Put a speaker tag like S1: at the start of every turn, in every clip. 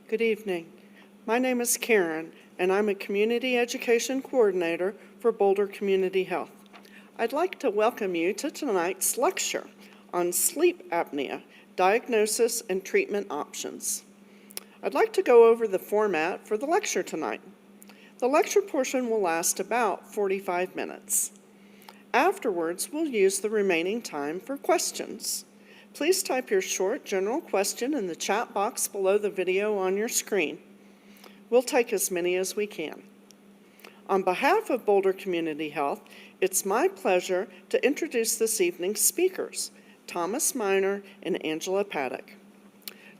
S1: Good evening. My name is Karen, and I'm a Community Education Coordinator for Boulder Community Health. I'd like to welcome you to tonight's lecture on sleep apnea, diagnosis and treatment options. I'd like to go over the format for the lecture tonight. The lecture portion will last about 45 minutes. Afterwards, we'll use the remaining time for questions. Please type your short general question in the chat box below the video on your screen. We'll take as many as we can. On behalf of Boulder Community Health, it's my pleasure to introduce this evening's speakers, Thomas Miner and Angela Paddack.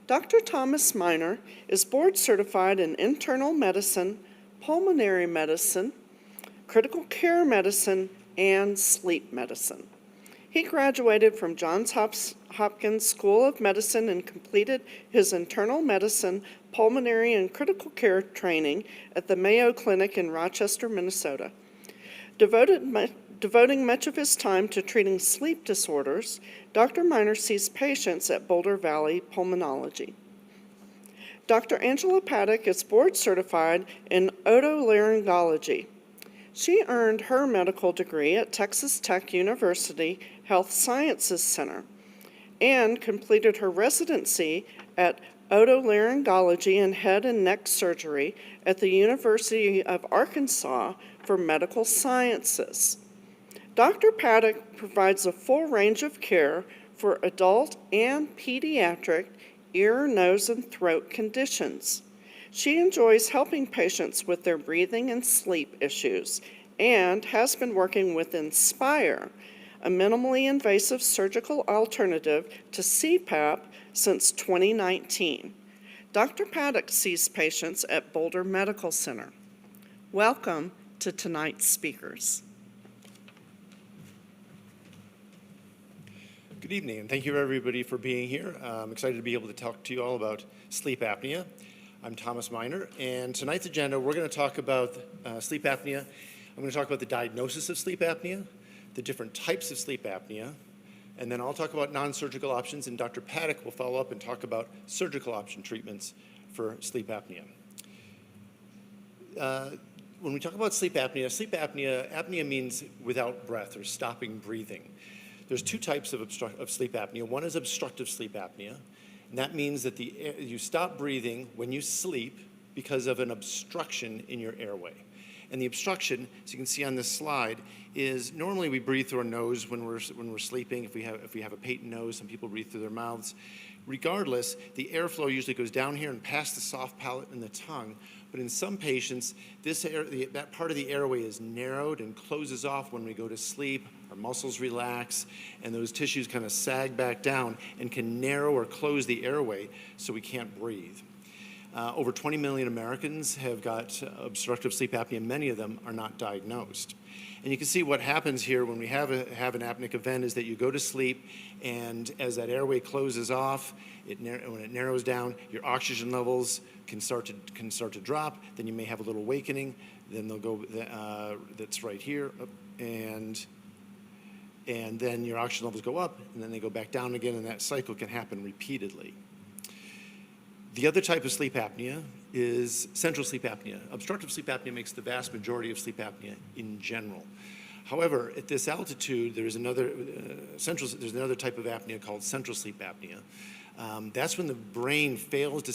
S1: Dr. Thomas Miner is board certified in internal medicine, pulmonary medicine, critical care medicine, and sleep medicine. He graduated from Johns Hopkins School of Medicine and completed his internal medicine, pulmonary, and critical care training at the Mayo Clinic in Rochester, Minnesota. Devoting much of his time to treating sleep disorders, Dr. Miner sees patients at Boulder Valley Pulmonology. Dr. Angela Paddack is board certified in otolaryngology. She earned her medical degree at Texas Tech University Health Sciences Center and completed her residency at otolaryngology and head and neck surgery at the University of Arkansas for Medical Sciences. Dr. Paddack provides a full range of care for adult and pediatric ear, nose, and throat conditions. She enjoys helping patients with their breathing and sleep issues and has been working with Inspire, a minimally invasive surgical alternative to CPAP since 2019. Dr. Paddack sees patients at Boulder Medical Center. Welcome to tonight's speakers.
S2: Good evening, and thank you everybody for being here. I'm excited to be able to talk to you all about sleep apnea. I'm Thomas Miner, and tonight's agenda, we're going to talk about sleep apnea. I'm going to talk about the diagnosis of sleep apnea, the different types of sleep apnea, and then I'll talk about non-surgical options, and Dr. Paddack will follow up and talk about surgical option treatments for sleep apnea. When we talk about sleep apnea means without breath or stopping breathing. There's two types of sleep apnea. One is obstructive sleep apnea, and that means that you stop breathing when you sleep because of an obstruction in your airway. And the obstruction, as you can see on this slide, is normally we breathe through our nose when we're sleeping. If we have a patent nose, some people breathe through their mouths. Regardless, the airflow usually goes down here and past the soft palate and the tongue. But in some patients, that part of the airway is narrowed and closes off when we go to sleep. Our muscles relax, and those tissues kind of sag back down and can narrow or close the airway so we can't breathe. Over 20 million Americans have got obstructive sleep apnea. Many of them are not diagnosed. And you can see what happens here when we have an apneic event is that you go to sleep, and as that airway closes off, when it narrows down, your oxygen levels can start to drop. Then you may have a little awakening. Then they'll go. That's right here, and then your oxygen levels go up, and then they go back down again, and that cycle can happen repeatedly. The other type of sleep apnea is central sleep apnea. Obstructive sleep apnea makes the vast majority of sleep apnea in general. However, at this altitude, there's another type of apnea called central sleep apnea. That's when the brain fails to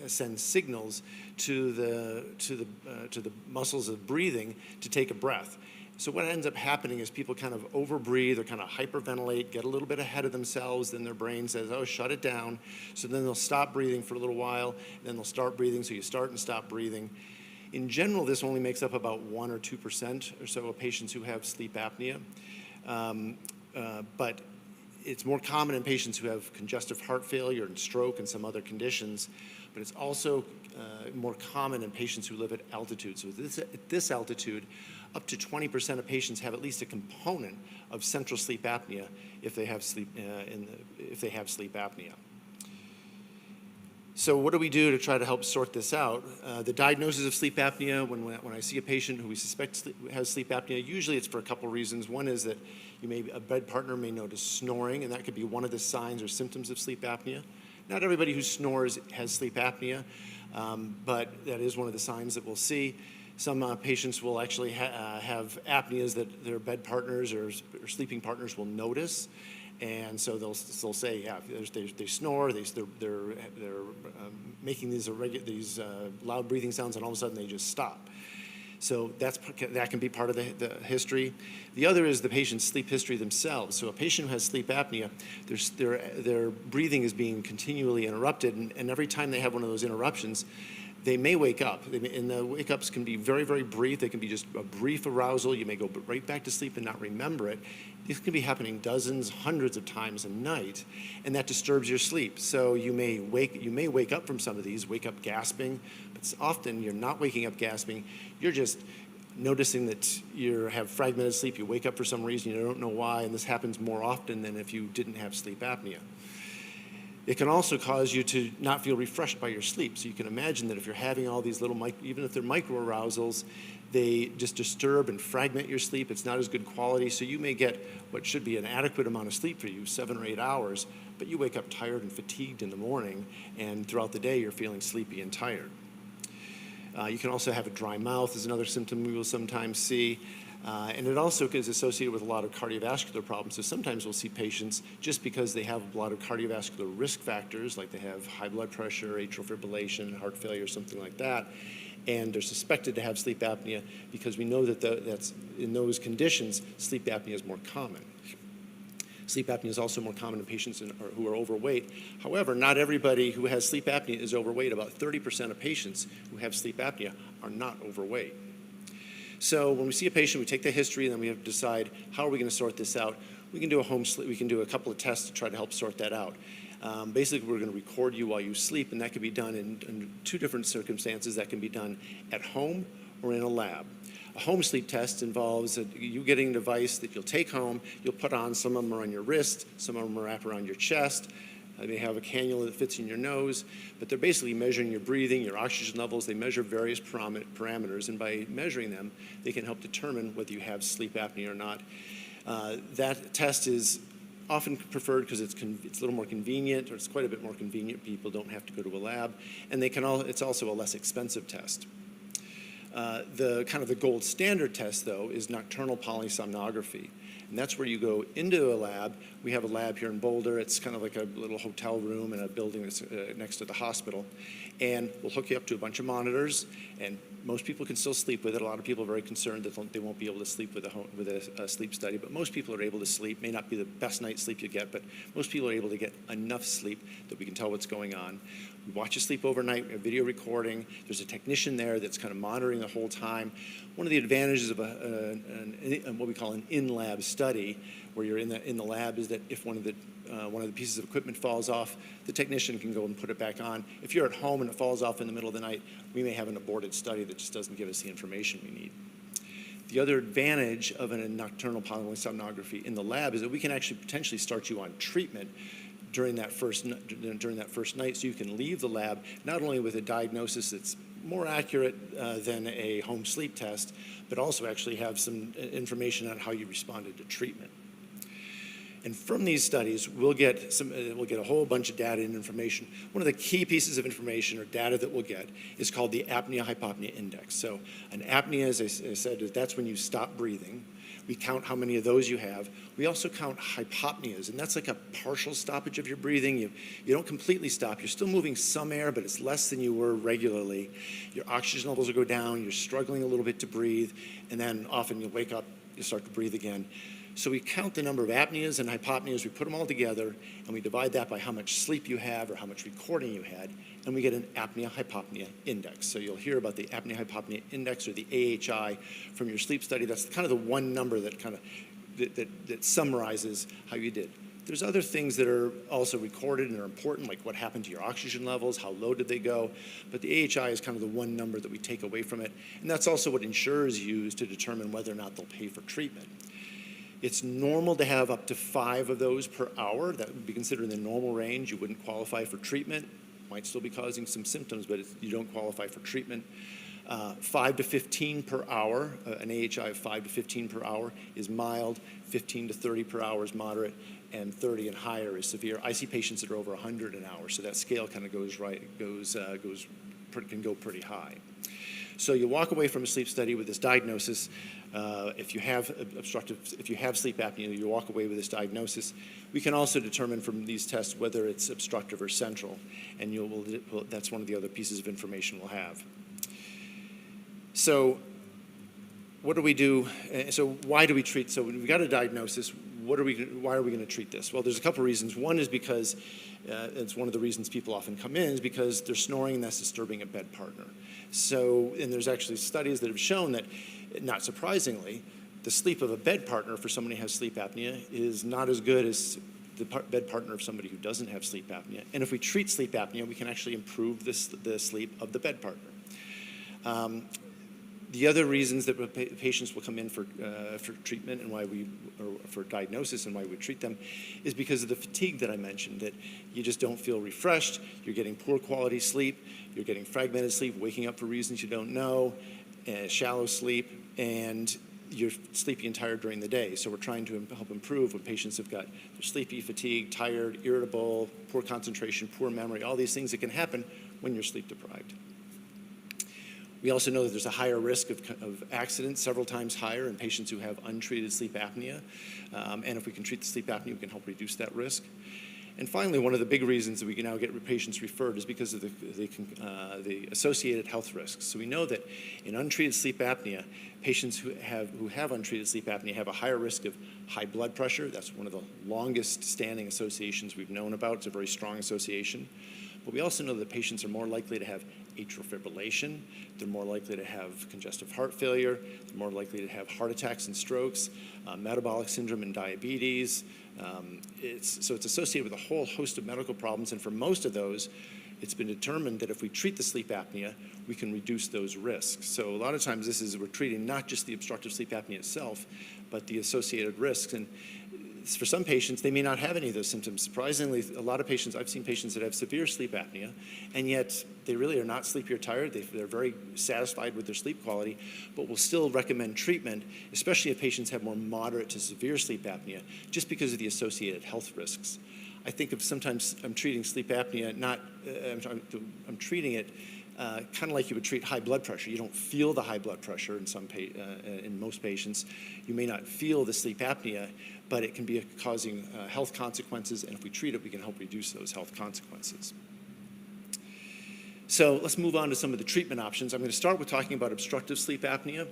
S2: send signals to the muscles of breathing to take a breath. So what ends up happening is people kind of overbreathe or kind of hyperventilate, get a little bit ahead of themselves, then their brain says, oh, shut it down. So then they'll stop breathing for a little while, and then they'll start breathing, so you start and stop breathing. In general, this only makes up about 1 or 2% or so of patients who have sleep apnea. But it's more common in patients who have congestive heart failure and stroke and some other conditions, but it's also more common in patients who live at altitude. So at this altitude, up to 20% of patients have at least a component of central sleep apnea if they have sleep apnea. So what do we do to try to help sort this out? The diagnosis of sleep apnea, when I see a patient who we suspect has sleep apnea, usually it's for a couple reasons. One is that a bed partner may notice snoring, and that could be one of the signs or symptoms of sleep apnea. Not everybody who snores has sleep apnea. But that is one of the signs that we'll see. Some patients will actually have apneas that their bed partners or sleeping partners will notice. And so they'll say, yeah, they snore, they're making these loud breathing sounds, and all of a sudden they just stop. So that can be part of the history. The other is the patient's sleep history themselves. So a patient who has sleep apnea, their breathing is being continually interrupted, and every time they have one of those interruptions, they may wake up. And the wake-ups can be very, very brief. They can be just a brief arousal. You may go right back to sleep and not remember it. This can be happening dozens, hundreds of times a night, and that disturbs your sleep. So you may wake up from some of these, wake up gasping, but often you're not waking up gasping. You're just noticing that you have fragmented sleep. You wake up for some reason, you don't know why, and this happens more often than if you didn't have sleep apnea. It can also cause you to not feel refreshed by your sleep. So you can imagine that if you're having all these little, even if they're micro arousals, they just disturb and fragment your sleep. It's not as good quality. So you may get what should be an adequate amount of sleep for you, 7 or 8 hours, but you wake up tired and fatigued in the morning, and throughout the day you're feeling sleepy and tired. You can also have a dry mouth is another symptom we will sometimes see. And it also is associated with a lot of cardiovascular problems. So sometimes we'll see patients just because they have a lot of cardiovascular risk factors, like they have high blood pressure, atrial fibrillation, heart failure, something like that, and they're suspected to have sleep apnea because we know that that's in those conditions, sleep apnea is more common. Sleep apnea is also more common in patients who are overweight. However, not everybody who has sleep apnea is overweight. About 30% of patients who have sleep apnea are not overweight. So when we see a patient, we take the history, and then we have to decide how are we going to sort this out. We can do we can do a couple of tests to try to help sort that out. Basically, we're going to record you while you sleep, and that can be done in 2 different circumstances. That can be done at home or in a lab. A home sleep test involves you getting a device that you'll take home. You'll put on, some of them are on your wrist, some of them are wrapped around your chest. They may have a cannula that fits in your nose, but they're basically measuring your breathing, your oxygen levels. They measure various parameters, and by measuring them, they can help determine whether you have sleep apnea or not. That test is often preferred because it's a little more convenient, or it's quite a bit more convenient. People don't have to go to a lab, and it's also a less expensive test. The gold standard test, though, is nocturnal polysomnography. And that's where you go into a lab. We have a lab here in Boulder. It's kind of like a little hotel room in a building that's next to the hospital. And we'll hook you up to a bunch of monitors, and most people can still sleep with it. A lot of people are very concerned that they won't be able to sleep with a sleep study, but most people are able to sleep. May not be the best night's sleep you get, but most people are able to get enough sleep that we can tell what's going on. We watch you sleep overnight, a video recording. There's a technician there that's kind of monitoring the whole time. One of the advantages of what we call an in-lab study, where you're in the lab, is that if one of the pieces of equipment falls off, the technician can go and put it back on. If you're at home and it falls off in the middle of the night, we may have an aborted study that just doesn't give us the information we need. The other advantage of a nocturnal polysomnography in the lab is that we can actually potentially start you on treatment during that first night, so you can leave the lab not only with a diagnosis that's more accurate than a home sleep test, but also actually have some information on how you responded to treatment. And from these studies, we'll get a whole bunch of data and information. One of the key pieces of information or data that we'll get is called the apnea-hypopnea index. So an apnea, as I said, that's when you stop breathing. We count how many of those you have. We also count hypopneas, and that's like a partial stoppage of your breathing. You don't completely stop. You're still moving some air, but it's less than you were regularly. Your oxygen levels will go down. You're struggling a little bit to breathe, and then often you'll wake up, you start to breathe again. So we count the number of apneas and hypopneas, we put them all together, and we divide that by how much sleep you have or how much recording you had, and we get an apnea-hypopnea index. So you'll hear about the apnea-hypopnea index, or the AHI, from your sleep study. That's kind of the one number that that summarizes how you did. There's other things that are also recorded and are important, like what happened to your oxygen levels, how low did they go, but the AHI is kind of the one number that we take away from it, and that's also what insurers use to determine whether or not they'll pay for treatment. It's normal to have up to 5 of those per hour. That would be considered in the normal range. You wouldn't qualify for treatment. Might still be causing some symptoms, but you don't qualify for treatment. 5 to 15 per hour, an AHI of 5 to 15 per hour is mild, 15 to 30 per hour is moderate, and 30 and higher is severe. I see patients that are over 100 an hour, so that scale kind of goes can go pretty high. So you walk away from a sleep study with this diagnosis. If you have sleep apnea, you walk away with this diagnosis. We can also determine from these tests whether it's obstructive or central, and that's one of the other pieces of information we'll have. So what do we do? So why do we treat? So when we've got a diagnosis, why are we going to treat this? Well, there's a couple reasons. One is because it's one of the reasons people often come in is because they're snoring and that's disturbing a bed partner. So, and there's actually studies that have shown that, not surprisingly, the sleep of a bed partner for somebody who has sleep apnea is not as good as the bed partner of somebody who doesn't have sleep apnea. And if we treat sleep apnea, we can actually improve the sleep of the bed partner. The other reasons that patients will come in for treatment and or for diagnosis and why we treat them is because of the fatigue that I mentioned, that you just don't feel refreshed, you're getting poor quality sleep, you're getting fragmented sleep, waking up for reasons you don't know, shallow sleep, and you're sleepy and tired during the day. So we're trying to help improve when patients have got they're sleepy, fatigued, tired, irritable, poor concentration, poor memory, all these things that can happen when you're sleep deprived. We also know that there's a higher risk of accidents, several times higher in patients who have untreated sleep apnea. And if we can treat the sleep apnea, we can help reduce that risk. And finally, one of the big reasons that we can now get patients referred is because of the associated health risks. So we know that in untreated sleep apnea, patients who have untreated sleep apnea have a higher risk of high blood pressure. That's one of the longest standing associations we've known about. It's a very strong association. But we also know that patients are more likely to have atrial fibrillation, they're more likely to have congestive heart failure, they're more likely to have heart attacks and strokes, metabolic syndrome and diabetes. So it's associated with a whole host of medical problems, and for most of those, it's been determined that if we treat the sleep apnea, we can reduce those risks. So a lot of times we're treating not just the obstructive sleep apnea itself, but the associated risks. And for some patients, they may not have any of those symptoms. Surprisingly, a lot of patients, I've seen patients that have severe sleep apnea, and yet they really are not sleepy or tired. They're very satisfied with their sleep quality, but we'll still recommend treatment, especially if patients have more moderate to severe sleep apnea, just because of the associated health risks. I think sometimes I'm treating sleep apnea, I'm treating it kind of like you would treat high blood pressure. You don't feel the high blood pressure in most patients. You may not feel the sleep apnea, but it can be causing health consequences, and if we treat it, we can help reduce those health consequences. So let's move on to some of the treatment options. I'm going to start with talking about obstructive sleep apnea.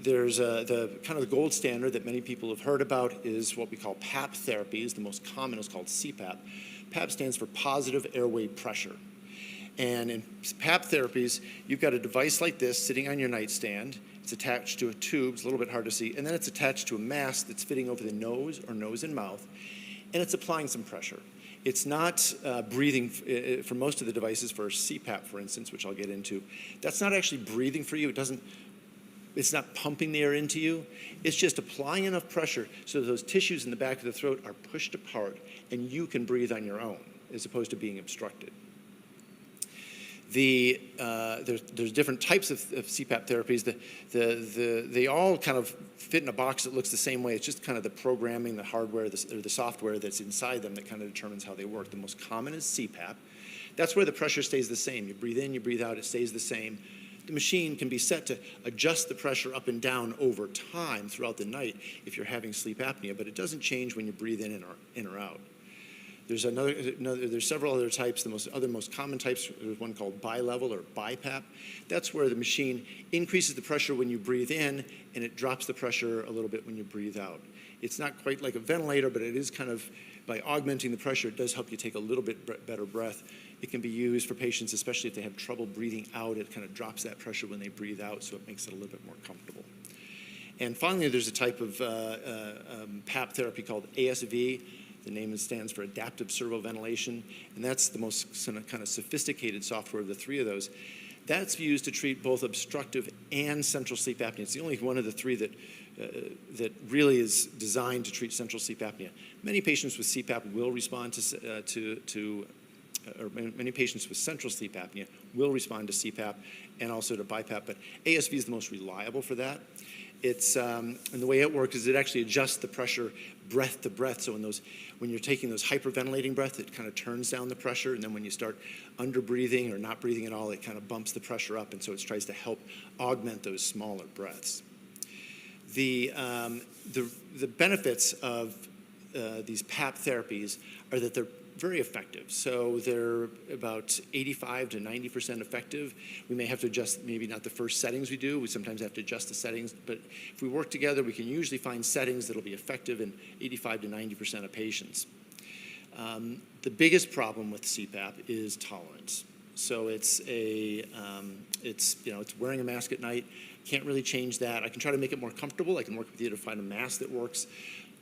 S2: There's the gold standard that many people have heard about is what we call PAP therapies. The most common is called CPAP. PAP stands for positive airway pressure. And in PAP therapies, you've got a device like this sitting on your nightstand. It's attached to a tube, it's a little bit hard to see, and then it's attached to a mask that's fitting over the nose or nose and mouth, and it's applying some pressure. It's not breathing, for most of the devices, for CPAP, for instance, which I'll get into, that's not actually breathing for you. It's not pumping the air into you. It's just applying enough pressure so that those tissues in the back of the throat are pushed apart and you can breathe on your own, as opposed to being obstructed. There's different types of CPAP therapies. They all kind of fit in a box that looks the same way. It's just kind of the programming, the hardware, or the software that's inside them that kind of determines how they work. The most common is CPAP. That's where the pressure stays the same. You breathe in, you breathe out, it stays the same. The machine can be set to adjust the pressure up and down over time throughout the night if you're having sleep apnea, but it doesn't change when you breathe in or out. There's several other types. The most common types, there's one called bilevel or BiPAP. That's where the machine increases the pressure when you breathe in, and it drops the pressure a little bit when you breathe out. It's not quite like a ventilator, but it is kind of, by augmenting the pressure, it does help you take a little bit better breath. It can be used for patients, especially if they have trouble breathing out. It kind of drops that pressure when they breathe out, so it makes it a little bit more comfortable. And finally, there's a type of PAP therapy called ASV. The name stands for adaptive servoventilation, and that's the most kind of sophisticated software of the three of those. That's used to treat both obstructive and central sleep apnea. It's the only one of the three that really is designed to treat central sleep apnea. Many patients with CPAP will respond many patients with central sleep apnea will respond to CPAP and also to BiPAP, but ASV is the most reliable for that. And the way it works is it actually adjusts the pressure breath to breath. So when you're taking those hyperventilating breath, it kind of turns down the pressure. And then when you start under breathing or not breathing at all, it kind of bumps the pressure up. And so it tries to help augment those smaller breaths. The benefits of these PAP therapies are that they're very effective. So they're about 85 to 90% effective. We may have to adjust, maybe not the first settings we do. We sometimes have to adjust the settings. But if we work together, we can usually find settings that'll be effective in 85 to 90% of patients. The biggest problem with CPAP is tolerance. So it's wearing a mask at night. Can't really change that. I can try to make it more comfortable. I can work with you to find a mask that works,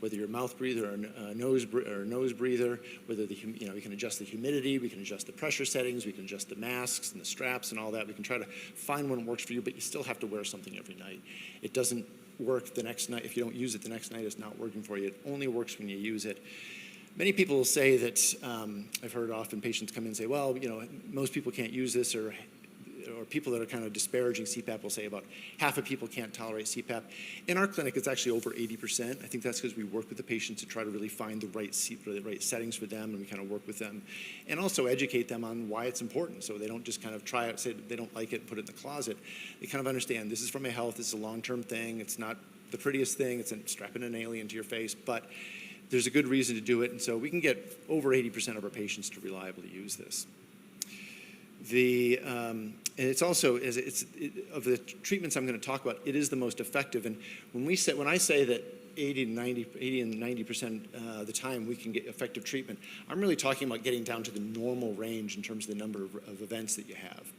S2: whether you're a mouth breather or a nose breather, whether we can adjust the humidity, we can adjust the pressure settings, we can adjust the masks and the straps and all that. We can try to find one that works for you, but you still have to wear something every night. It doesn't work the next night. If you don't use it the next night, it's not working for you. It only works when you use it. Many people will say that, I've heard often patients come in and say, well, most people can't use this, or people that are kind of disparaging CPAP will say about half of people can't tolerate CPAP. In our clinic, it's actually over 80%. I think that's because we work with the patients to try to really find the right settings for them, and we kind of work with them and also educate them on why it's important, so they don't just kind of try it, say they don't like it, and put it in the closet. They kind of understand this is for my health, this is a long-term thing, it's not the prettiest thing, it's strapping an alien to your face, but there's a good reason to do it, and so we can get over 80% of our patients to reliably use this. And it's also, of the treatments I'm going to talk about, it is the most effective. And when I say that 80 and 90% of the time we can get effective treatment, I'm really talking about getting down to the normal range in terms of the number of events that you have.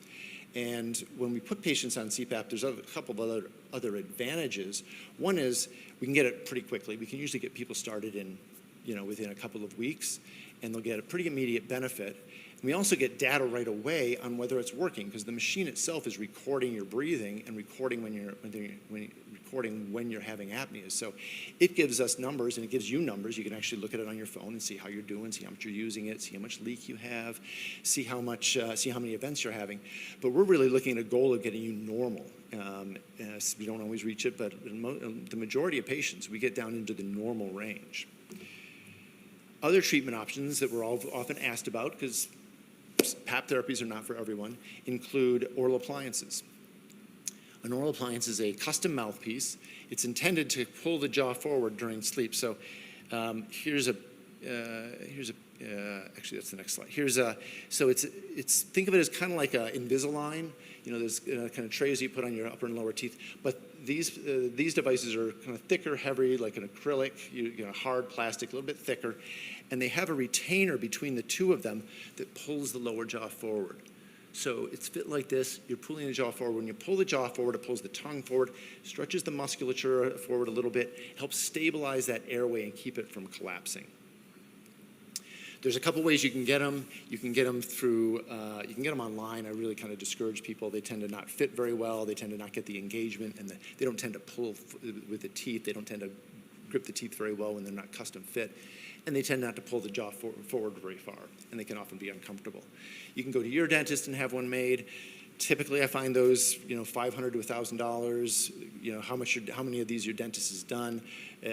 S2: And when we put patients on CPAP, there's a couple of other advantages. One is we can get it pretty quickly. We can usually get people started within a couple of weeks, and they'll get a pretty immediate benefit. We also get data right away on whether it's working, because the machine itself is recording your breathing and recording when you're having apnea. So it gives us numbers, and it gives you numbers. You can actually look at it on your phone and see how you're doing, see how much you're using it, see how much leak you have, see how many events you're having. But we're really looking at a goal of getting you normal. We don't always reach it, but in the majority of patients, we get down into the normal range. Other treatment options that we're often asked about, because PAP therapies are not for everyone, include oral appliances. An oral appliance is a custom mouthpiece. It's intended to pull the jaw forward during sleep. So actually that's the next slide. Think of it as kind of like an Invisalign. There's kind of trays you put on your upper and lower teeth. But these devices are kind of thicker, heavy, like an acrylic, hard plastic, a little bit thicker. And they have a retainer between the two of them that pulls the lower jaw forward. So it's fit like this. You're pulling the jaw forward. When you pull the jaw forward, it pulls the tongue forward, stretches the musculature forward a little bit, helps stabilize that airway and keep it from collapsing. There's a couple ways you can get them. You can get them through, you can get them online. I really kind of discourage people. They tend to not fit very well. They tend to not get the engagement, and they don't tend to pull with the teeth. They don't tend to grip the teeth very well when they're not custom fit. And they tend not to pull the jaw forward very far, and they can often be uncomfortable. You can go to your dentist and have one made. Typically, I find those, $500 to $1,000. How many of these your dentist has done?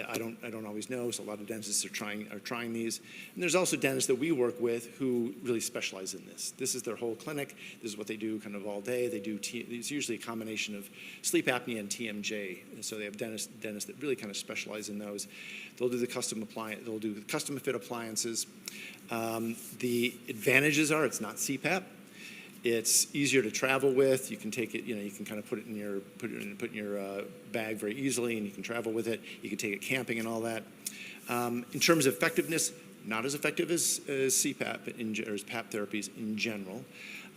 S2: I don't always know. So a lot of dentists are trying these. And there's also dentists that we work with who really specialize in this. This is their whole clinic. This is what they do kind of all day. They do. It's usually a combination of sleep apnea and TMJ. And so they have dentists that really kind of specialize in those. They'll do the custom appliance. They'll do custom fit appliances. The advantages are it's not CPAP. It's easier to travel with. You can take it, you can kind of put it in your bag very easily, and you can travel with it. You can take it camping and all that. In terms of effectiveness, not as effective as CPAP or as PAP therapies in general.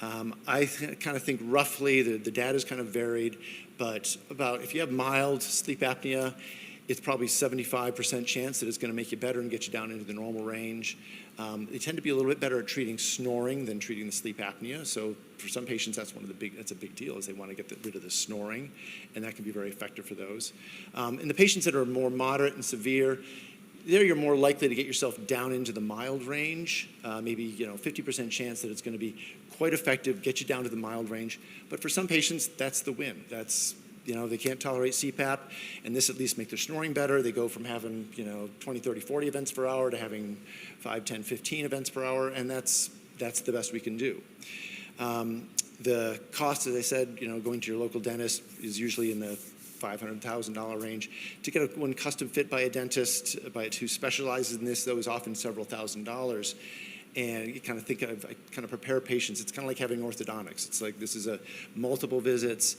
S2: I kind of think roughly the data is kind of varied, but if you have mild sleep apnea, it's probably 75% chance that it's going to make you better and get you down into the normal range. They tend to be a little bit better at treating snoring than treating the sleep apnea. So for some patients, that's a big deal, is they want to get rid of the snoring, and that can be very effective for those. And the patients that are more moderate and severe, there you're more likely to get yourself down into the mild range. Maybe 50% chance that it's going to be quite effective, get you down to the mild range. But for some patients, that's the win. they can't tolerate CPAP, and this at least make their snoring better. They go from having 20, 30, 40 events per hour to having 5, 10, 15 events per hour, and that's the best we can do. The cost, as I said, going to your local dentist is usually in the $500,000 range. To get one custom fit by a dentist who specializes in this, though, is often several $1,000s. And you kind of I kind of prepare patients. It's kind of like having orthodontics. It's like this is a multiple visits.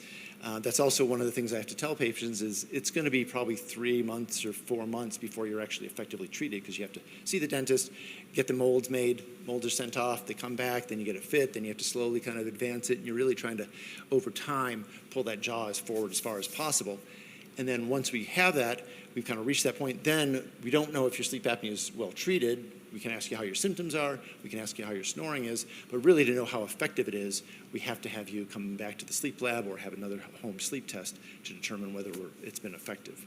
S2: That's also one of the things I have to tell patients is it's going to be probably 3 months or 4 months before you're actually effectively treated, because you have to see the dentist, get the molds made, molds are sent off, they come back, then you get it fit, then you have to slowly kind of advance it, and you're really trying to, over time, pull that jaw as forward as far as possible. And then once we have that, we've kind of reached that point, then we don't know if your sleep apnea is well treated. We can ask you how your symptoms are, we can ask you how your snoring is, but really to know how effective it is, we have to have you come back to the sleep lab or have another home sleep test to determine whether it's been effective.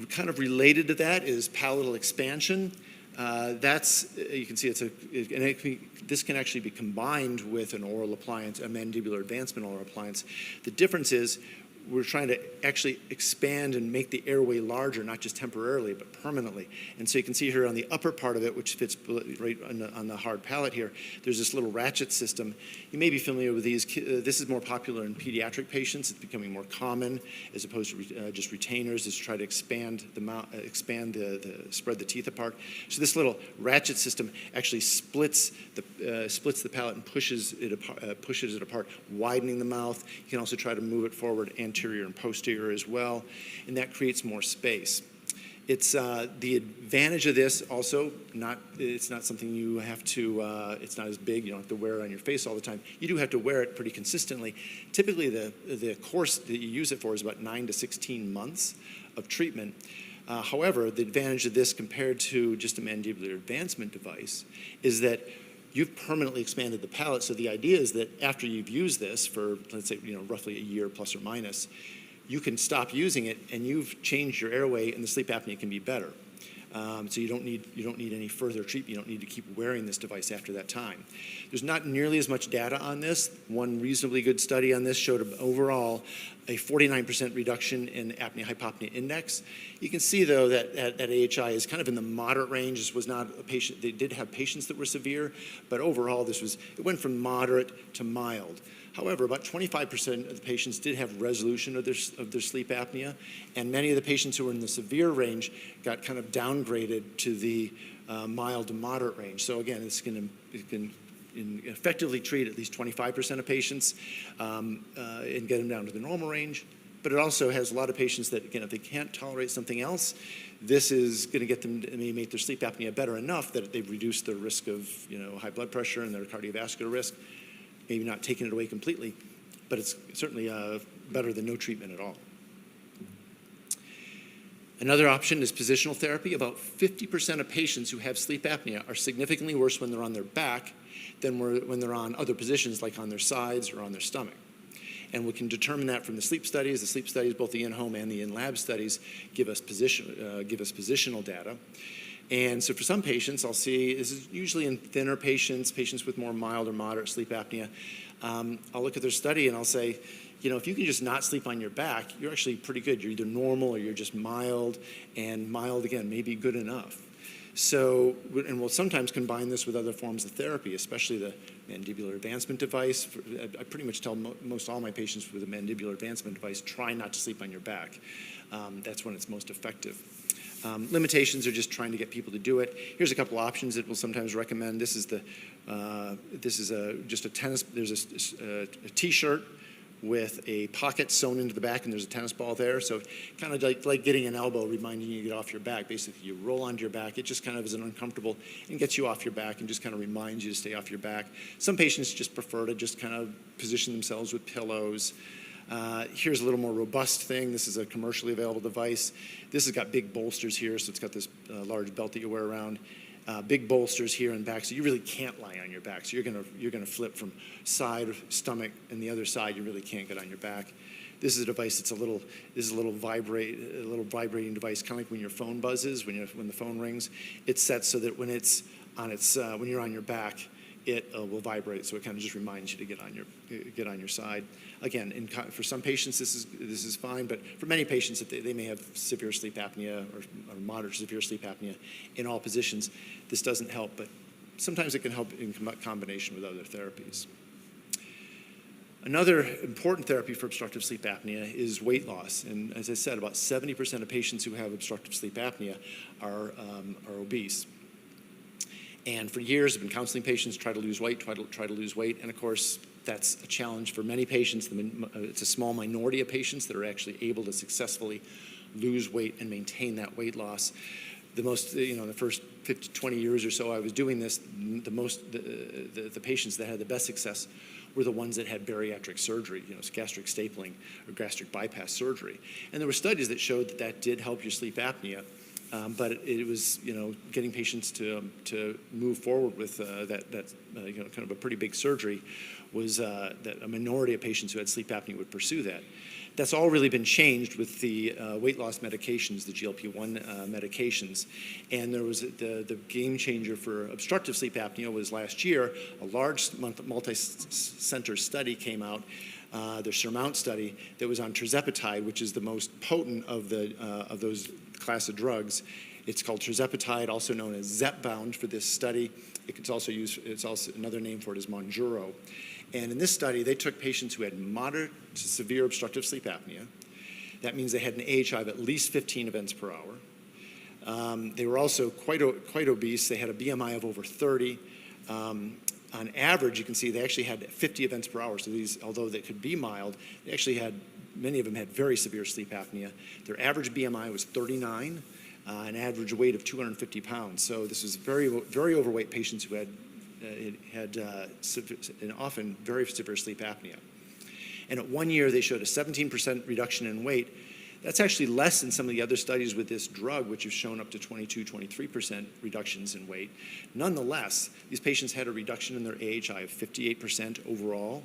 S2: Kind of related to that is palatal expansion. You can see this can actually be combined with an oral appliance, a mandibular advancement oral appliance. The difference is we're trying to actually expand and make the airway larger, not just temporarily, but permanently. And so you can see here on the upper part of it, which fits right on the hard palate here, there's this little ratchet system. You may be familiar with these. This is more popular in pediatric patients. It's becoming more common as opposed to just retainers, is to try to expand the mouth, spread the teeth apart. So this little ratchet system actually splits the palate and pushes it apart, widening the mouth. You can also try to move it forward anterior and posterior as well, and that creates more space. It's the advantage of this also, it's not something you have to, it's not as big, you don't have to wear it on your face all the time. You do have to wear it pretty consistently. Typically the course that you use it for is about 9 to 16 months of treatment. However, the advantage of this compared to just a mandibular advancement device is that you've permanently expanded the palate. So the idea is that after you've used this for, let's say, roughly a year plus or minus, you can stop using it and you've changed your airway and the sleep apnea can be better. So you don't need any further treatment. You don't need to keep wearing this device after that time. There's not nearly as much data on this. One reasonably good study on this showed overall a 49% reduction in apnea-hypopnea index. You can see, though, that AHI is kind of in the moderate range. This was not a patient. They did have patients that were severe, but overall it went from moderate to mild. However, about 25% of the patients did have resolution of their sleep apnea, and many of the patients who were in the severe range got kind of downgraded to the mild to moderate range. So again, it can effectively treat at least 25% of patients and get them down to the normal range. But it also has a lot of patients that, again, if they can't tolerate something else, this is going to get them to make their sleep apnea better enough that they've reduced their risk of high blood pressure and their cardiovascular risk. Maybe not taking it away completely, but it's certainly better than no treatment at all. Another option is positional therapy. About 50% of patients who have sleep apnea are significantly worse when they're on their back than when they're on other positions, like on their sides or on their stomach. And we can determine that from the sleep studies. The sleep studies, both the in-home and the in-lab studies, give us positional data. And so for some patients, I'll see, this is usually in thinner patients with more mild or moderate sleep apnea, I'll look at their study and I'll say, if you can just not sleep on your back, you're actually pretty good. You're either normal or you're just mild, and mild, again, may be good enough. So, and we'll sometimes combine this with other forms of therapy, especially the mandibular advancement device. I pretty much tell most all my patients with a mandibular advancement device, try not to sleep on your back. That's when it's most effective. Limitations are just trying to get people to do it. Here's a couple options that we'll sometimes recommend. This is just a tennis. There's a T-shirt with a pocket sewn into the back, and there's a tennis ball there. So kind of like getting an elbow, reminding you to get off your back. Basically, you roll onto your back. It just kind of is uncomfortable and gets you off your back and just kind of reminds you to stay off your back. Some patients just prefer to just kind of position themselves with pillows. Here's a little more robust thing. This is a commercially available device. This has got big bolsters here, so it's got this large belt that you wear around. Big bolsters here and back, so you really can't lie on your back. So you're gonna flip from side, stomach, and the other side. You really can't get on your back. This is a device that's a little vibrating device, kind of like when your phone buzzes, when the phone rings. It's set so that when you're on your back, it will vibrate, so it kind of just reminds you to get on your side. Again, for some patients this is fine, but for many patients they may have severe sleep apnea or moderate to severe sleep apnea in all positions, this doesn't help, but sometimes it can help in combination with other therapies. Another important therapy for obstructive sleep apnea is weight loss. And as I said, about 70% of patients who have obstructive sleep apnea are obese. And for years, I've been counseling patients try to lose weight, try to lose weight. And of course, that's a challenge for many patients. It's a small minority of patients that are actually able to successfully lose weight and maintain that weight loss. The most, the first 20 years or so I was doing this, the patients that had the best success were the ones that had bariatric surgery, gastric stapling or gastric bypass surgery. And there were studies that showed that that did help your sleep apnea, but it was, getting patients to move forward with kind of a pretty big surgery was that a minority of patients who had sleep apnea would pursue that. That's all really been changed with the weight loss medications, the GLP-1 medications. And there was the game changer for obstructive sleep apnea was last year. A large multi-center study came out, the SURMOUNT study, that was on tirzepatide, which is the most potent of those class of drugs. It's called tirzepatide, also known as Zepbound for this study. It's also another name for it is Monjuro. And in this study, they took patients who had moderate to severe obstructive sleep apnea. That means they had an AHI of at least 15 events per hour. They were also quite obese. They had a BMI of over 30. On average, you can see they actually had 50 events per hour. So these, although they could be mild, they actually had, many of them had very severe sleep apnea. Their average BMI was 39, an average weight of 250 pounds. So this was very, very overweight patients who had and often very severe sleep apnea. And at 1 year, they showed a 17% reduction in weight. That's actually less than some of the other studies with this drug, which have shown up to 22, 23% reductions in weight. Nonetheless, these patients had a reduction in their AHI of 58% overall.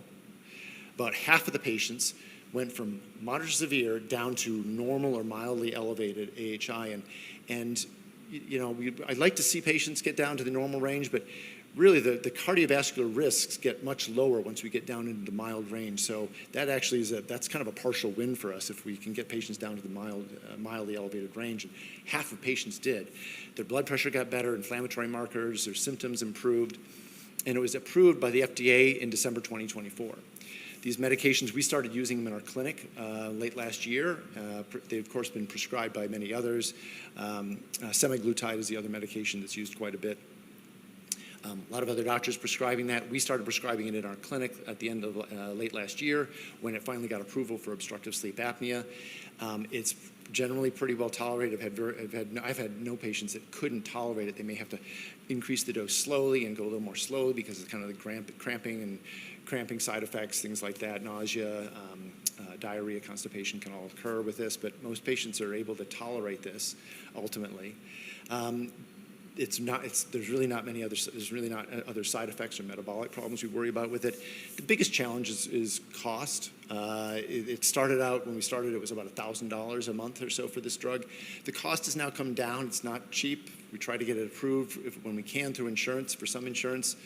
S2: About half of the patients went from moderate to severe down to normal or mildly elevated AHI. And I'd like to see patients get down to the normal range, but really the cardiovascular risks get much lower once we get down into the mild range. So that actually that's kind of a partial win for us if we can get patients down to the mildly elevated range. And half of patients did. Their blood pressure got better, inflammatory markers, their symptoms improved, and it was approved by the FDA in December 2024. These medications, we started using them in our clinic late last year. They've, of course, been prescribed by many others. Semaglutide is the other medication that's used quite a bit. A lot of other doctors prescribing that. We started prescribing it in our clinic at the end of late last year when it finally got approval for obstructive sleep apnea. It's generally pretty well tolerated. I've had no patients that couldn't tolerate it. They may have to increase the dose slowly and go a little more slowly because of kind of the cramping side effects, things like that, nausea, diarrhea, constipation can all occur with this, but most patients are able to tolerate this ultimately. There's really not other side effects or metabolic problems we worry about with it. The biggest challenge is cost. It started out, when we started, it was about $1,000 a month or so for this drug. The cost has now come down. It's not cheap. We try to get it approved when we can through insurance. For some insurance,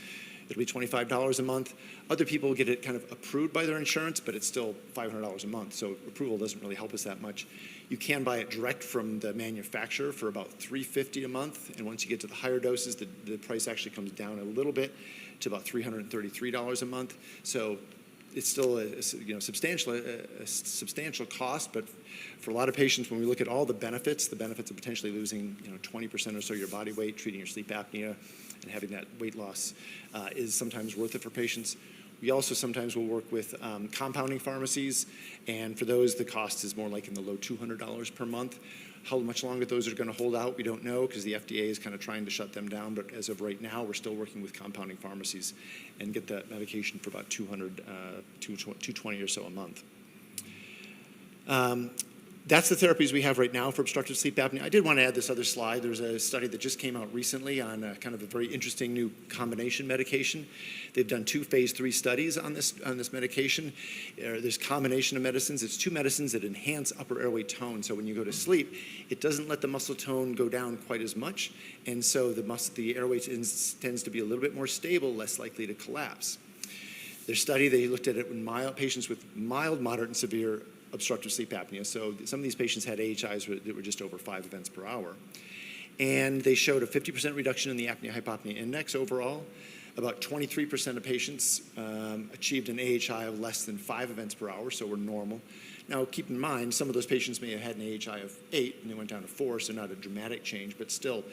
S2: it'll be $25 a month. Other people get it kind of approved by their insurance, but it's still $500 a month, so approval doesn't really help us that much. You can buy it direct from the manufacturer for about $350 a month, and once you get to the higher doses, the price actually comes down a little bit to about $333 a month. So it's still a substantial cost, but for a lot of patients, when we look at all the benefits of potentially losing 20% or so your body weight, treating your sleep apnea, and having that weight loss is sometimes worth it for patients. We also sometimes will work with compounding pharmacies, and for those, the cost is more like in the low $200 per month. How much longer those are going to hold out, we don't know, because the FDA is kind of trying to shut them down, but as of right now, we're still working with compounding pharmacies and get that medication for about $220 or so a month. That's the therapies we have right now for obstructive sleep apnea. I did want to add this other slide. There's a study that just came out recently on kind of a very interesting new combination medication. They've done 2 phase 3 studies on this medication. There's combination of medicines. It's 2 medicines that enhance upper airway tone. So when you go to sleep, it doesn't let the muscle tone go down quite as much. And so the airway tends to be a little bit more stable, less likely to collapse. Their study, they looked at it in patients with mild, moderate, and severe obstructive sleep apnea. So some of these patients had AHIs that were just over 5 events per hour. And they showed a 50% reduction in the apnea-hypopnea index overall. About 23% of patients achieved an AHI of less than 5 events per hour, so were normal. Now, keep in mind, some of those patients may have had an AHI of 8 and they went down to 4, so not a dramatic change, but still,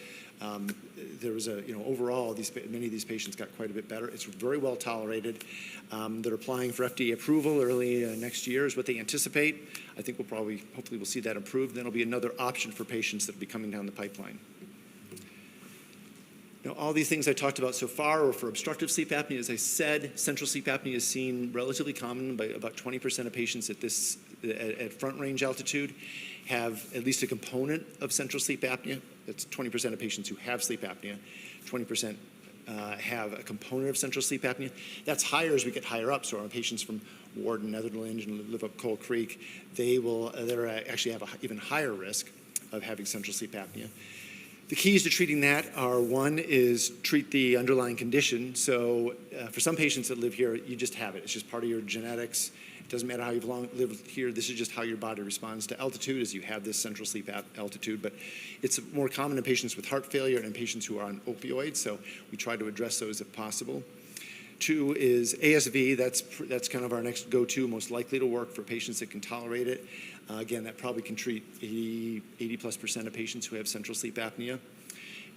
S2: there was overall, many of these patients got quite a bit better. It's very well tolerated. They're applying for FDA approval early next year is what they anticipate. I think hopefully we'll see that improved. Then it'll be another option for patients that will be coming down the pipeline. Now, all these things I talked about so far are for obstructive sleep apnea. As I said, central sleep apnea is seen relatively common by about 20% of patients at front range altitude have at least a component of central sleep apnea. That's 20% of patients who have sleep apnea. 20% have a component of central sleep apnea. That's higher as we get higher up. So our patients from Warden, Netherlands, and live up Coal Creek, they actually have an even higher risk of having central sleep apnea. The keys to treating that are, one is treat the underlying condition. So for some patients that live here, you just have it. It's just part of your genetics. It doesn't matter how you've lived here. This is just how your body responds to altitude, as you have this central sleep altitude. But it's more common in patients with heart failure and patients who are on opioids. So we try to address those if possible. 2 is ASV. That's kind of our next go-to, most likely to work for patients that can tolerate it. Again, that probably can treat 80+% of patients who have central sleep apnea.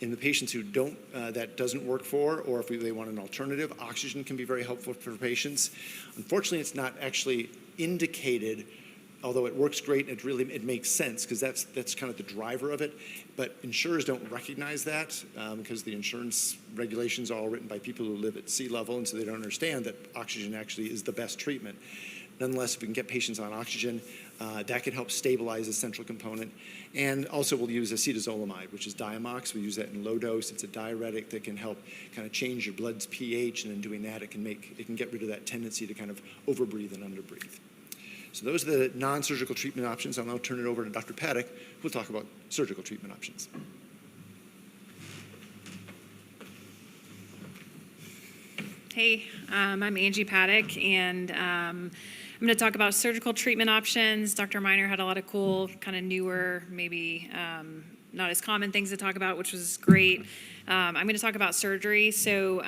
S2: In the patients who that doesn't work for, or if they want an alternative, oxygen can be very helpful for patients. Unfortunately, it's not actually indicated, although it works great and it makes sense because that's kind of the driver of it. But insurers don't recognize that because the insurance regulations are all written by people who live at sea level, and so they don't understand that oxygen actually is the best treatment. Nonetheless, if we can get patients on oxygen, that can help stabilize the central component. And also we'll use acetazolamide, which is Diamox. We use that in low dose. It's a diuretic that can help kind of change your blood's pH, and in doing that, it can get rid of that tendency to kind of overbreathe and underbreathe. So those are the non-surgical treatment options. I'll now turn it over to Dr. Paddack, who will talk about surgical treatment options.
S3: Hey, I'm Angie Paddack, and I'm going to talk about surgical treatment options. Dr. Miner had a lot of cool, kind of newer, maybe not as common things to talk about, which was great. I'm going to talk about surgery. So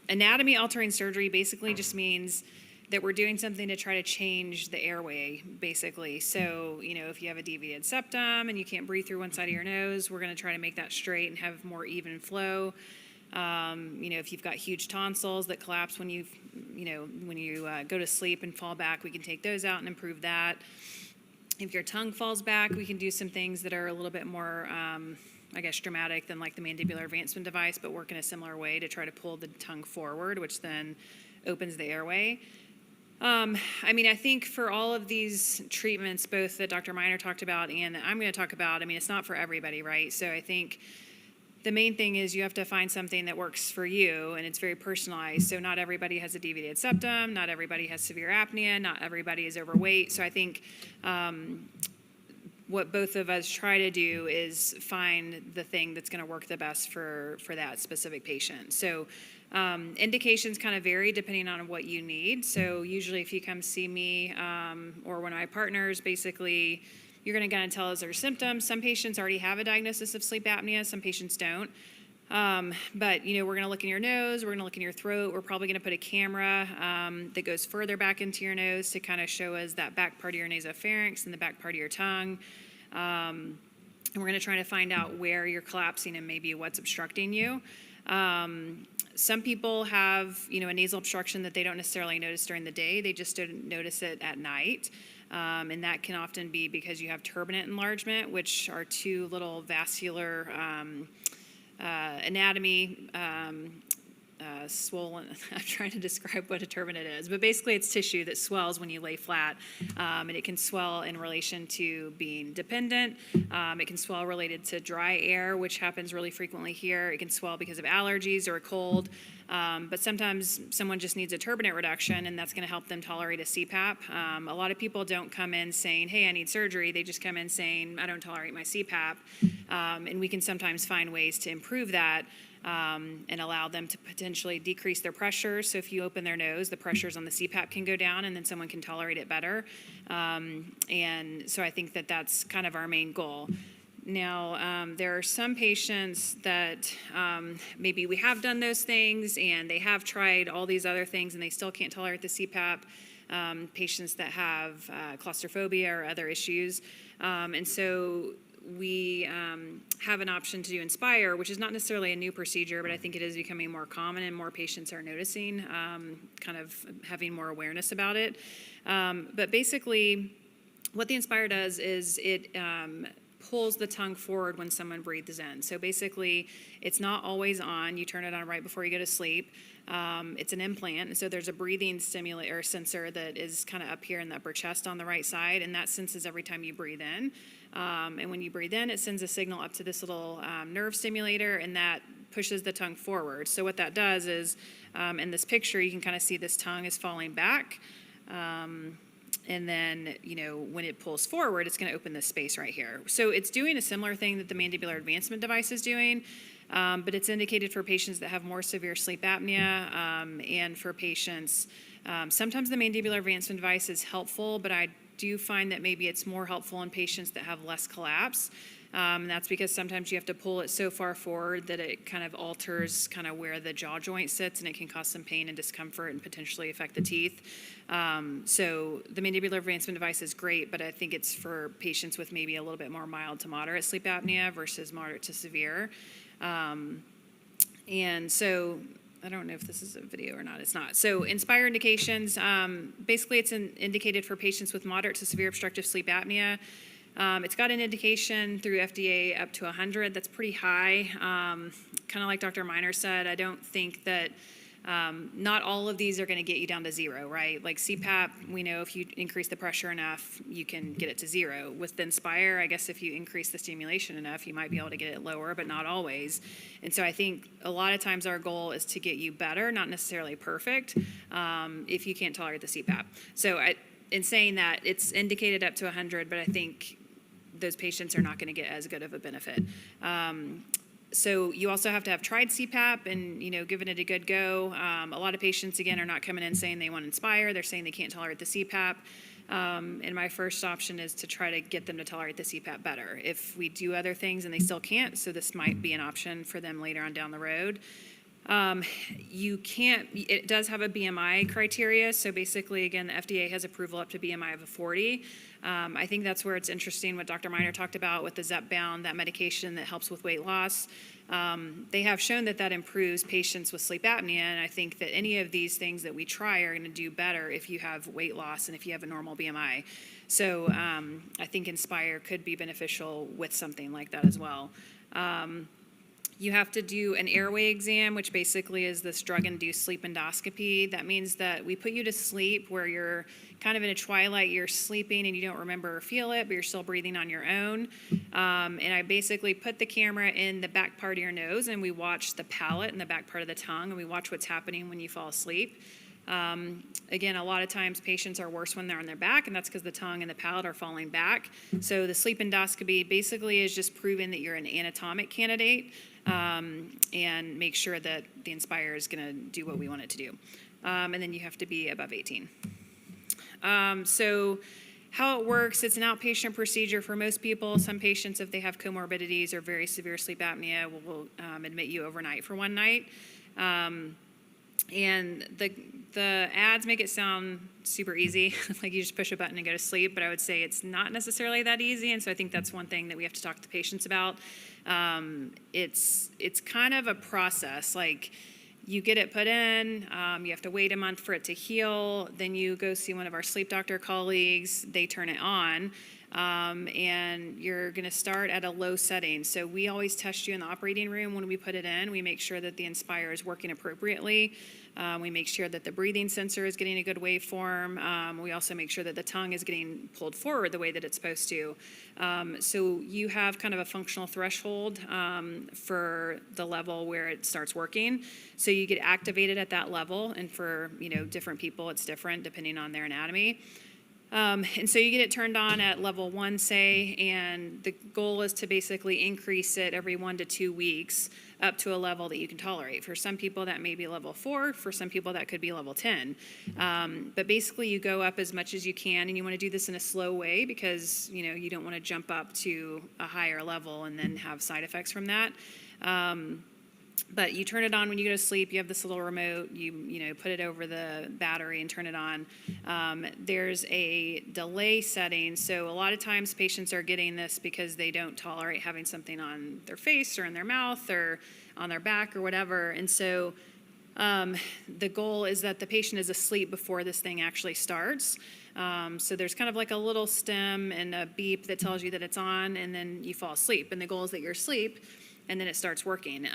S3: anatomy-altering surgery basically just means that we're doing something to try to change the airway, basically. So, if you have a deviated septum and you can't breathe through one side of your nose, we're going to try to make that straight and have more even flow. If you've got huge tonsils that collapse when you go to sleep and fall back, we can take those out and improve that. If your tongue falls back, we can do some things that are a little bit more, dramatic than like the mandibular advancement device, but work in a similar way to try to pull the tongue forward, which then opens the airway. I think for all of these treatments, both that Dr. Miner talked about and that I'm going to talk about, it's not for everybody, right? So I think the main thing is you have to find something that works for you, and it's very personalized. So not everybody has a deviated septum, not everybody has severe apnea, not everybody is overweight. So I think what both of us try to do is find the thing that's going to work the best for that specific patient. So indications kind of vary depending on what you need. So usually if you come see me or one of my partners, basically you're going to kind of tell us their symptoms. Some patients already have a diagnosis of sleep apnea, some patients don't. But we're going to look in your nose, we're going to look in your throat, we're probably going to put a camera that goes further back into your nose to kind of show us that back part of your nasopharynx and the back part of your tongue. And we're going to try to find out where you're collapsing and maybe what's obstructing you. Some people have, a nasal obstruction that they don't necessarily notice during the day. They just don't notice it at night. And that can often be because you have turbinate enlargement, which are two little vascular anatomy swollen. I'm trying to describe what a turbinate is, but basically it's tissue that swells when you lay flat, and it can swell in relation to being dependent. It can swell related to dry air, which happens really frequently here. It can swell because of allergies or a cold. But sometimes someone just needs a turbinate reduction, and that's going to help them tolerate a CPAP. A lot of people don't come in saying, hey, I need surgery. They just come in saying, I don't tolerate my CPAP. And we can sometimes find ways to improve that and allow them to potentially decrease their pressure. So if you open their nose, the pressures on the CPAP can go down, and then someone can tolerate it better. And so I think that that's kind of our main goal. Now, there are some patients that maybe we have done those things and they have tried all these other things and they still can't tolerate the CPAP. Patients that have claustrophobia or other issues. And so we have an option to do Inspire, which is not necessarily a new procedure, but I think it is becoming more common and more patients are noticing, kind of having more awareness about it. But basically, what the Inspire does is it pulls the tongue forward when someone breathes in. So basically, it's not always on. You turn it on right before you go to sleep. It's an implant, and so there's a breathing stimulator or sensor that is kind of up here in the upper chest on the right side, and that senses every time you breathe in. And when you breathe in, it sends a signal up to this little nerve stimulator, and that pushes the tongue forward. So what that does is, in this picture, you can kind of see this tongue is falling back. And then, when it pulls forward, it's going to open this space right here. So it's doing a similar thing that the mandibular advancement device is doing, but it's indicated for patients that have more severe sleep apnea and for patients. Sometimes the mandibular advancement device is helpful, but I do find that maybe it's more helpful in patients that have less collapse. And that's because sometimes you have to pull it so far forward that it kind of alters kind of where the jaw joint sits, and it can cause some pain and discomfort and potentially affect the teeth. So the mandibular advancement device is great, but I think it's for patients with maybe a little bit more mild to moderate sleep apnea versus moderate to severe. And so I don't know if this is a video or not. It's not. So Inspire indications, basically it's indicated for patients with moderate to severe obstructive sleep apnea. It's got an indication through FDA up to 100. That's pretty high. Kind of like Dr. Miner said, I don't think that not all of these are going to get you down to zero, right? Like CPAP, we know if you increase the pressure enough, you can get it to zero. With the Inspire, I guess if you increase the stimulation enough, you might be able to get it lower, but not always. And so I think a lot of times our goal is to get you better, not necessarily perfect, if you can't tolerate the CPAP. So in saying that, it's indicated up to 100, but I think those patients are not going to get as good of a benefit. So you also have to have tried CPAP and, given it a good go. A lot of patients, again, are not coming in saying they want Inspire. They're saying they can't tolerate the CPAP. And my first option is to try to get them to tolerate the CPAP better. If we do other things and they still can't, so this might be an option for them later on down the road. It does have a BMI criteria. So basically, again, the FDA has approval up to BMI of a 40. I think that's where it's interesting what Dr. Miner talked about with the Zepbound, that medication that helps with weight loss. They have shown that improves patients with sleep apnea, and I think that any of these things that we try are going to do better if you have weight loss and if you have a normal BMI. So I think Inspire could be beneficial with something like that as well. You have to do an airway exam, which basically is this drug-induced sleep endoscopy. That means that we put you to sleep where you're kind of in a twilight, you're sleeping and you don't remember or feel it, but you're still breathing on your own. And I basically put the camera in the back part of your nose and we watch the palate and the back part of the tongue, and we watch what's happening when you fall asleep. Again, a lot of times patients are worse when they're on their back, and that's because the tongue and the palate are falling back. So the sleep endoscopy basically is just proving that you're an anatomic candidate, and make sure that the Inspire is going to do what we want it to do. And then you have to be above 18. So how it works, it's an outpatient procedure for most people. Some patients, if they have comorbidities or very severe sleep apnea, will admit you overnight for one night. And the ads make it sound super easy, like you just push a button and go to sleep, but I would say it's not necessarily that easy, and so I think that's one thing that we have to talk to patients about. It's kind of a process, like you get it put in, you have to wait a month for it to heal, then you go see one of our sleep doctor colleagues, they turn it on, And you're going to start at a low setting. So we always test you in the operating room when we put it in. We make sure that the Inspire is working appropriately. We make sure that the breathing sensor is getting a good waveform. We also make sure that the tongue is getting pulled forward the way that it's supposed to. So you have kind of a functional threshold for the level where it starts working. So you get activated at that level, and for different people, it's different depending on their anatomy. And so you get it turned on at level 1, say, and the goal is to basically increase it every 1 to 2 weeks up to a level that you can tolerate. For some people, that may be level 4. For some people, that could be level 10. But basically, you go up as much as you can, and you want to do this in a slow way because, you don't want to jump up to a higher level and then have side effects from that. But you turn it on when you go to sleep. You have this little remote. You put it over the battery and turn it on. There's a delay setting. So a lot of times patients are getting this because they don't tolerate having something on their face or in their mouth or on their back or whatever. And so the goal is that the patient is asleep before this thing actually starts. So there's kind of like a little stem and a beep that tells you that it's on, and then you fall asleep. And the goal is that you're asleep, and then it starts working.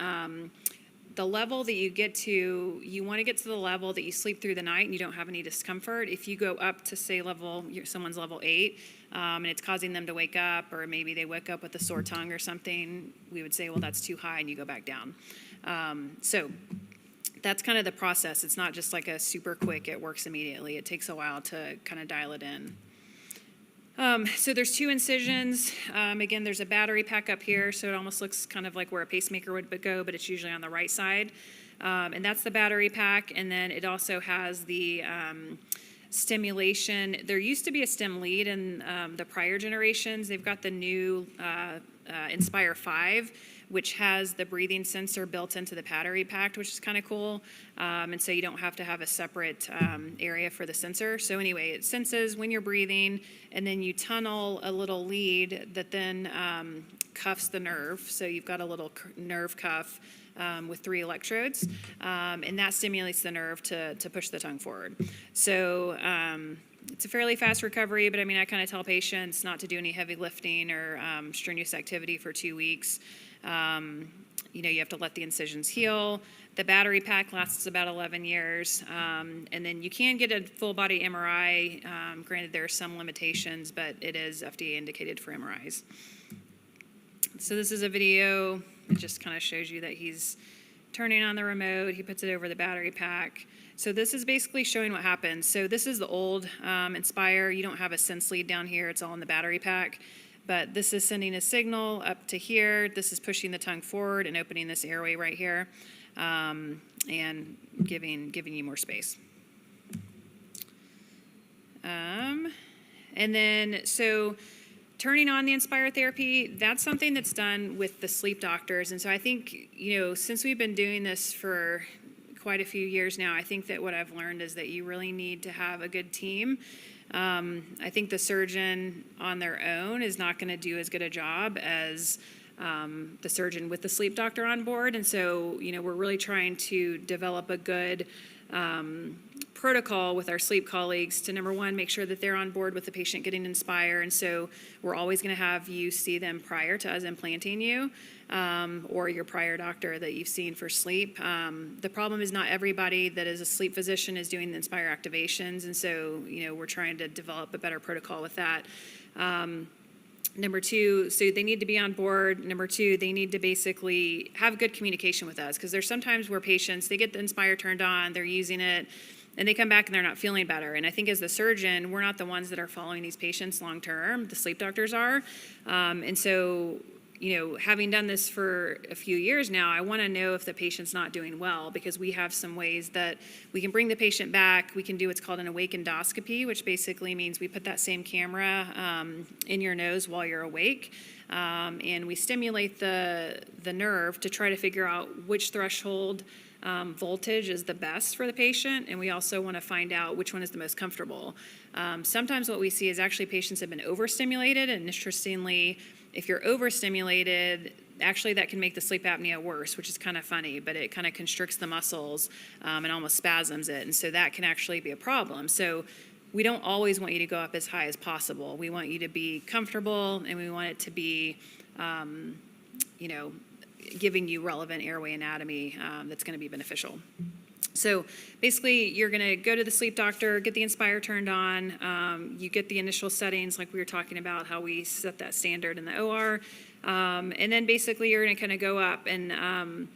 S3: The level that you get to, you want to get to the level that you sleep through the night and you don't have any discomfort. If you go up to, say, someone's level 8, and it's causing them to wake up, or maybe they wake up with a sore tongue or something, we would say, well, that's too high, and you go back down. So that's kind of the process. It's not just like a super quick, it works immediately. It takes a while to kind of dial it in. So there's 2 incisions. Again, there's a battery pack up here, so it almost looks kind of like where a pacemaker would go, but it's usually on the right side. And that's the battery pack, and then it also has the stimulation. There used to be a stim lead in the prior generations. They've got the new Inspire 5, which has the breathing sensor built into the battery pack, which is kind of cool. And so you don't have to have a separate area for the sensor. So anyway, it senses when you're breathing, and then you tunnel a little lead that then cuffs the nerve. So you've got a little nerve cuff with 3 electrodes, and that stimulates the nerve to push the tongue forward. So it's a fairly fast recovery, but I kind of tell patients not to do any heavy lifting or strenuous activity for 2 weeks. You have to let the incisions heal. The battery pack lasts about 11 years. And then you can get a full body MRI. Granted, there are some limitations, but it is FDA indicated for MRIs. So this is a video. It just kind of shows you that he's turning on the remote. He puts it over the battery pack. So this is basically showing what happens. So this is the old Inspire. You don't have a sense lead down here. It's all in the battery pack. But this is sending a signal up to here. This is pushing the tongue forward and opening this airway right here, and giving you more space. And then, so turning on the Inspire therapy, that's something that's done with the sleep doctors. And so I think, since we've been doing this for quite a few years now, I think that what I've learned is that you really need to have a good team. I think the surgeon on their own is not going to do as good a job as the surgeon with the sleep doctor on board. And so, we're really trying to develop a good protocol with our sleep colleagues to, number one, make sure that they're on board with the patient getting Inspire. And so we're always going to have you see them prior to us implanting you, or your prior doctor that you've seen for sleep. The problem is not everybody that is a sleep physician is doing the Inspire activations. And so, we're trying to develop a better protocol with that. Number 2, so they need to be on board. Number 2, they need to basically have good communication with us, because there's sometimes where patients, they get the Inspire turned on, they're using it, and they come back and they're not feeling better. And I think as the surgeon, we're not the ones that are following these patients long term. The sleep doctors are. And so, having done this for a few years now, I want to know if the patient's not doing well, because we have some ways that we can bring the patient back. We can do what's called an awake endoscopy, which basically means we put that same camera in your nose while you're awake, and we stimulate the nerve to try to figure out which threshold voltage is the best for the patient, and we also want to find out which one is the most comfortable. Sometimes what we see is actually patients have been overstimulated, and interestingly, if you're overstimulated, actually that can make the sleep apnea worse, which is kind of funny, but it kind of constricts the muscles and almost spasms it, and so that can actually be a problem. So we don't always want you to go up as high as possible. We want you to be comfortable, and we want it to be, giving you relevant airway anatomy that's going to be beneficial. So basically, you're going to go to the sleep doctor, get the Inspire turned on. You get the initial settings, like we were talking about, how we set that standard in the OR. And then basically, you're going to kind of go up. And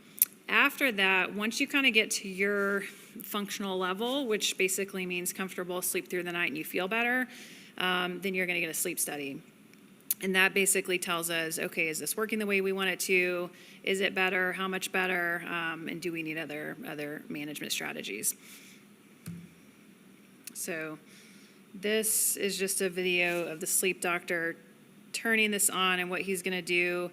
S3: after that, once you kind of get to your functional level, which basically means comfortable, sleep through the night, and you feel better, then you're going to get a sleep study. And that basically tells us, okay, is this working the way we want it to? Is it better? How much better? And do we need other management strategies? So this is just a video of the sleep doctor turning this on, and what he's going to do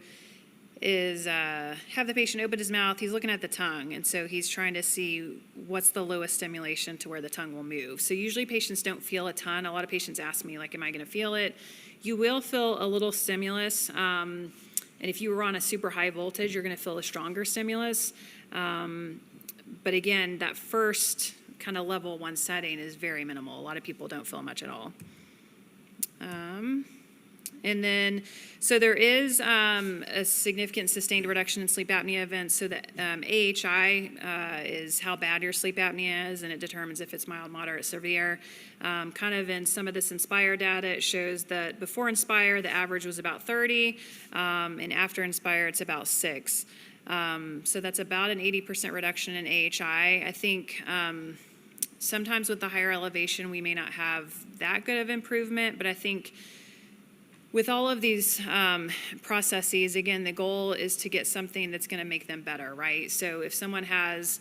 S3: is have the patient open his mouth. He's looking at the tongue, and so he's trying to see what's the lowest stimulation to where the tongue will move. So usually patients don't feel a ton. A lot of patients ask me, like, am I going to feel it? You will feel a little stimulus, and if you were on a super high voltage, you're going to feel a stronger stimulus. But again, that first kind of level 1 setting is very minimal. A lot of people don't feel much at all. And then, so there is a significant sustained reduction in sleep apnea events. So the AHI is how bad your sleep apnea is, and it determines if it's mild, moderate, severe. Kind of in some of this Inspire data, it shows that before Inspire, the average was about 30, and after Inspire, it's about 6. So that's about an 80% reduction in AHI. I think sometimes with the higher elevation, we may not have that good of improvement, but I think with all of these processes, again, the goal is to get something that's going to make them better, right? So if someone has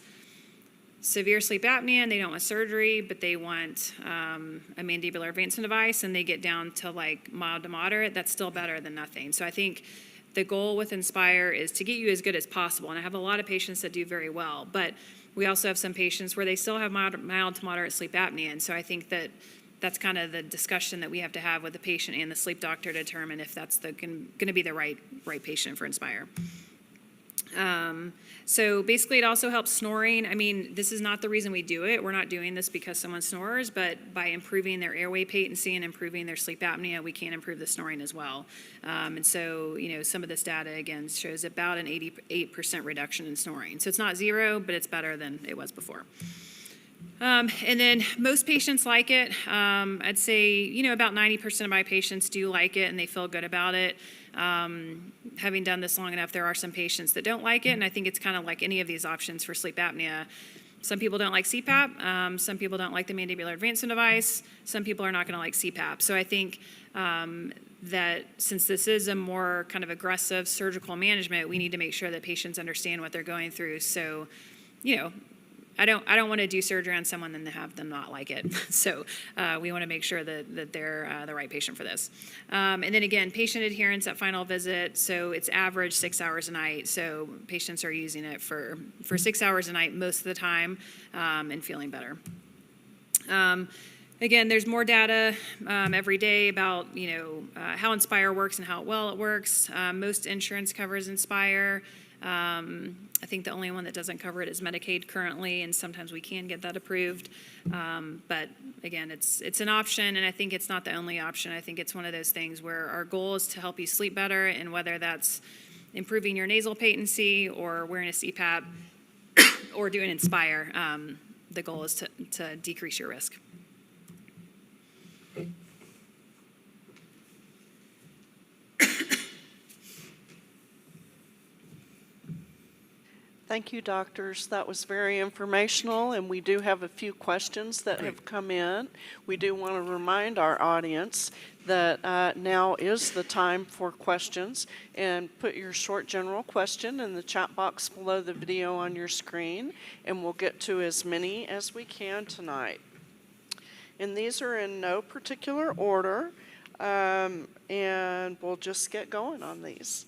S3: severe sleep apnea and they don't want surgery, but they want a mandibular advancement device, and they get down to like mild to moderate, that's still better than nothing. So I think the goal with Inspire is to get you as good as possible. And I have a lot of patients that do very well, but we also have some patients where they still have mild to moderate sleep apnea. And so I think that that's kind of the discussion that we have to have with the patient and the sleep doctor to determine if that's going to be the right patient for Inspire. So basically, it also helps snoring. I mean, this is not the reason we do it. We're not doing this because someone snores, but by improving their airway patency and improving their sleep apnea, we can improve the snoring as well. And so, some of this data, again, shows about an 88% reduction in snoring. So it's not 0, but it's better than it was before. And then most patients like it. I'd say, about 90% of my patients do like it and they feel good about it. Having done this long enough, there are some patients that don't like it, and I think it's kind of like any of these options for sleep apnea. Some people don't like CPAP. Some people don't like the mandibular advancement device. Some people are not going to like CPAP. So I think that since this is a more kind of aggressive surgical management, we need to make sure that patients understand what they're going through. So, I don't want to do surgery on someone and have them not like it. So we want to make sure that they're the right patient for this. And then again, patient adherence at final visit. So it's average 6 hours a night. So patients are using it for 6 hours a night most of the time and feeling better. Again, there's more data every day about how Inspire works and how well it works. Most insurance covers Inspire. I think the only one that doesn't cover it is Medicaid currently, and sometimes we can get that approved. But again, it's an option, and I think it's not the only option. I think it's one of those things where our goal is to help you sleep better, and whether that's improving your nasal patency or wearing a CPAP or doing Inspire, the goal is to decrease your risk.
S1: Thank you, doctors. That was very informational, and we do have a few questions that have come in. We do want to remind our audience that now is the time for questions, and put your short general question in the chat box below the video on your screen, and we'll get to as many as we can tonight. And these are in no particular order, and we'll just get going on these.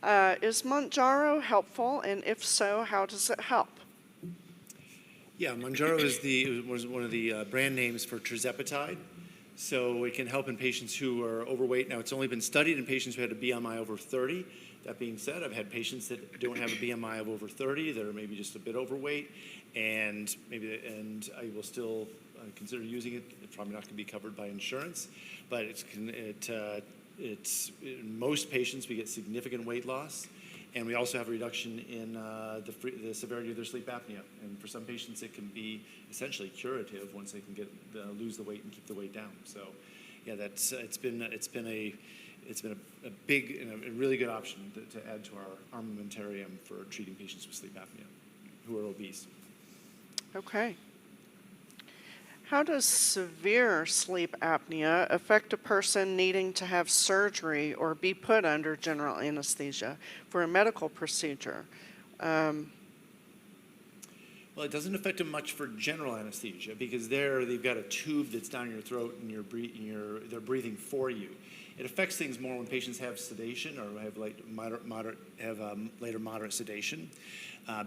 S1: Is Mounjaro helpful, and if so, how does it help?
S2: Yeah, Mounjaro was one of the brand names for tirzepatide. So it can help in patients who are overweight. Now, it's only been studied in patients who had a BMI over 30. That being said, I've had patients that don't have a BMI of over 30, that are maybe just a bit overweight, and I will still consider using it. It's probably not going to be covered by insurance, but in most patients we get significant weight loss, and we also have a reduction in the severity of their sleep apnea. And for some patients, it can be essentially curative once they can lose the weight and keep the weight down. So, yeah, it's been a big and a really good option to add to our armamentarium for treating patients with sleep apnea who are obese.
S1: Okay. How does severe sleep apnea affect a person needing to have surgery or be put under general anesthesia for a medical procedure?
S2: Well, it doesn't affect them much for general anesthesia because they've got a tube that's down your throat and they're breathing for you. It affects things more when patients have sedation or have later moderate sedation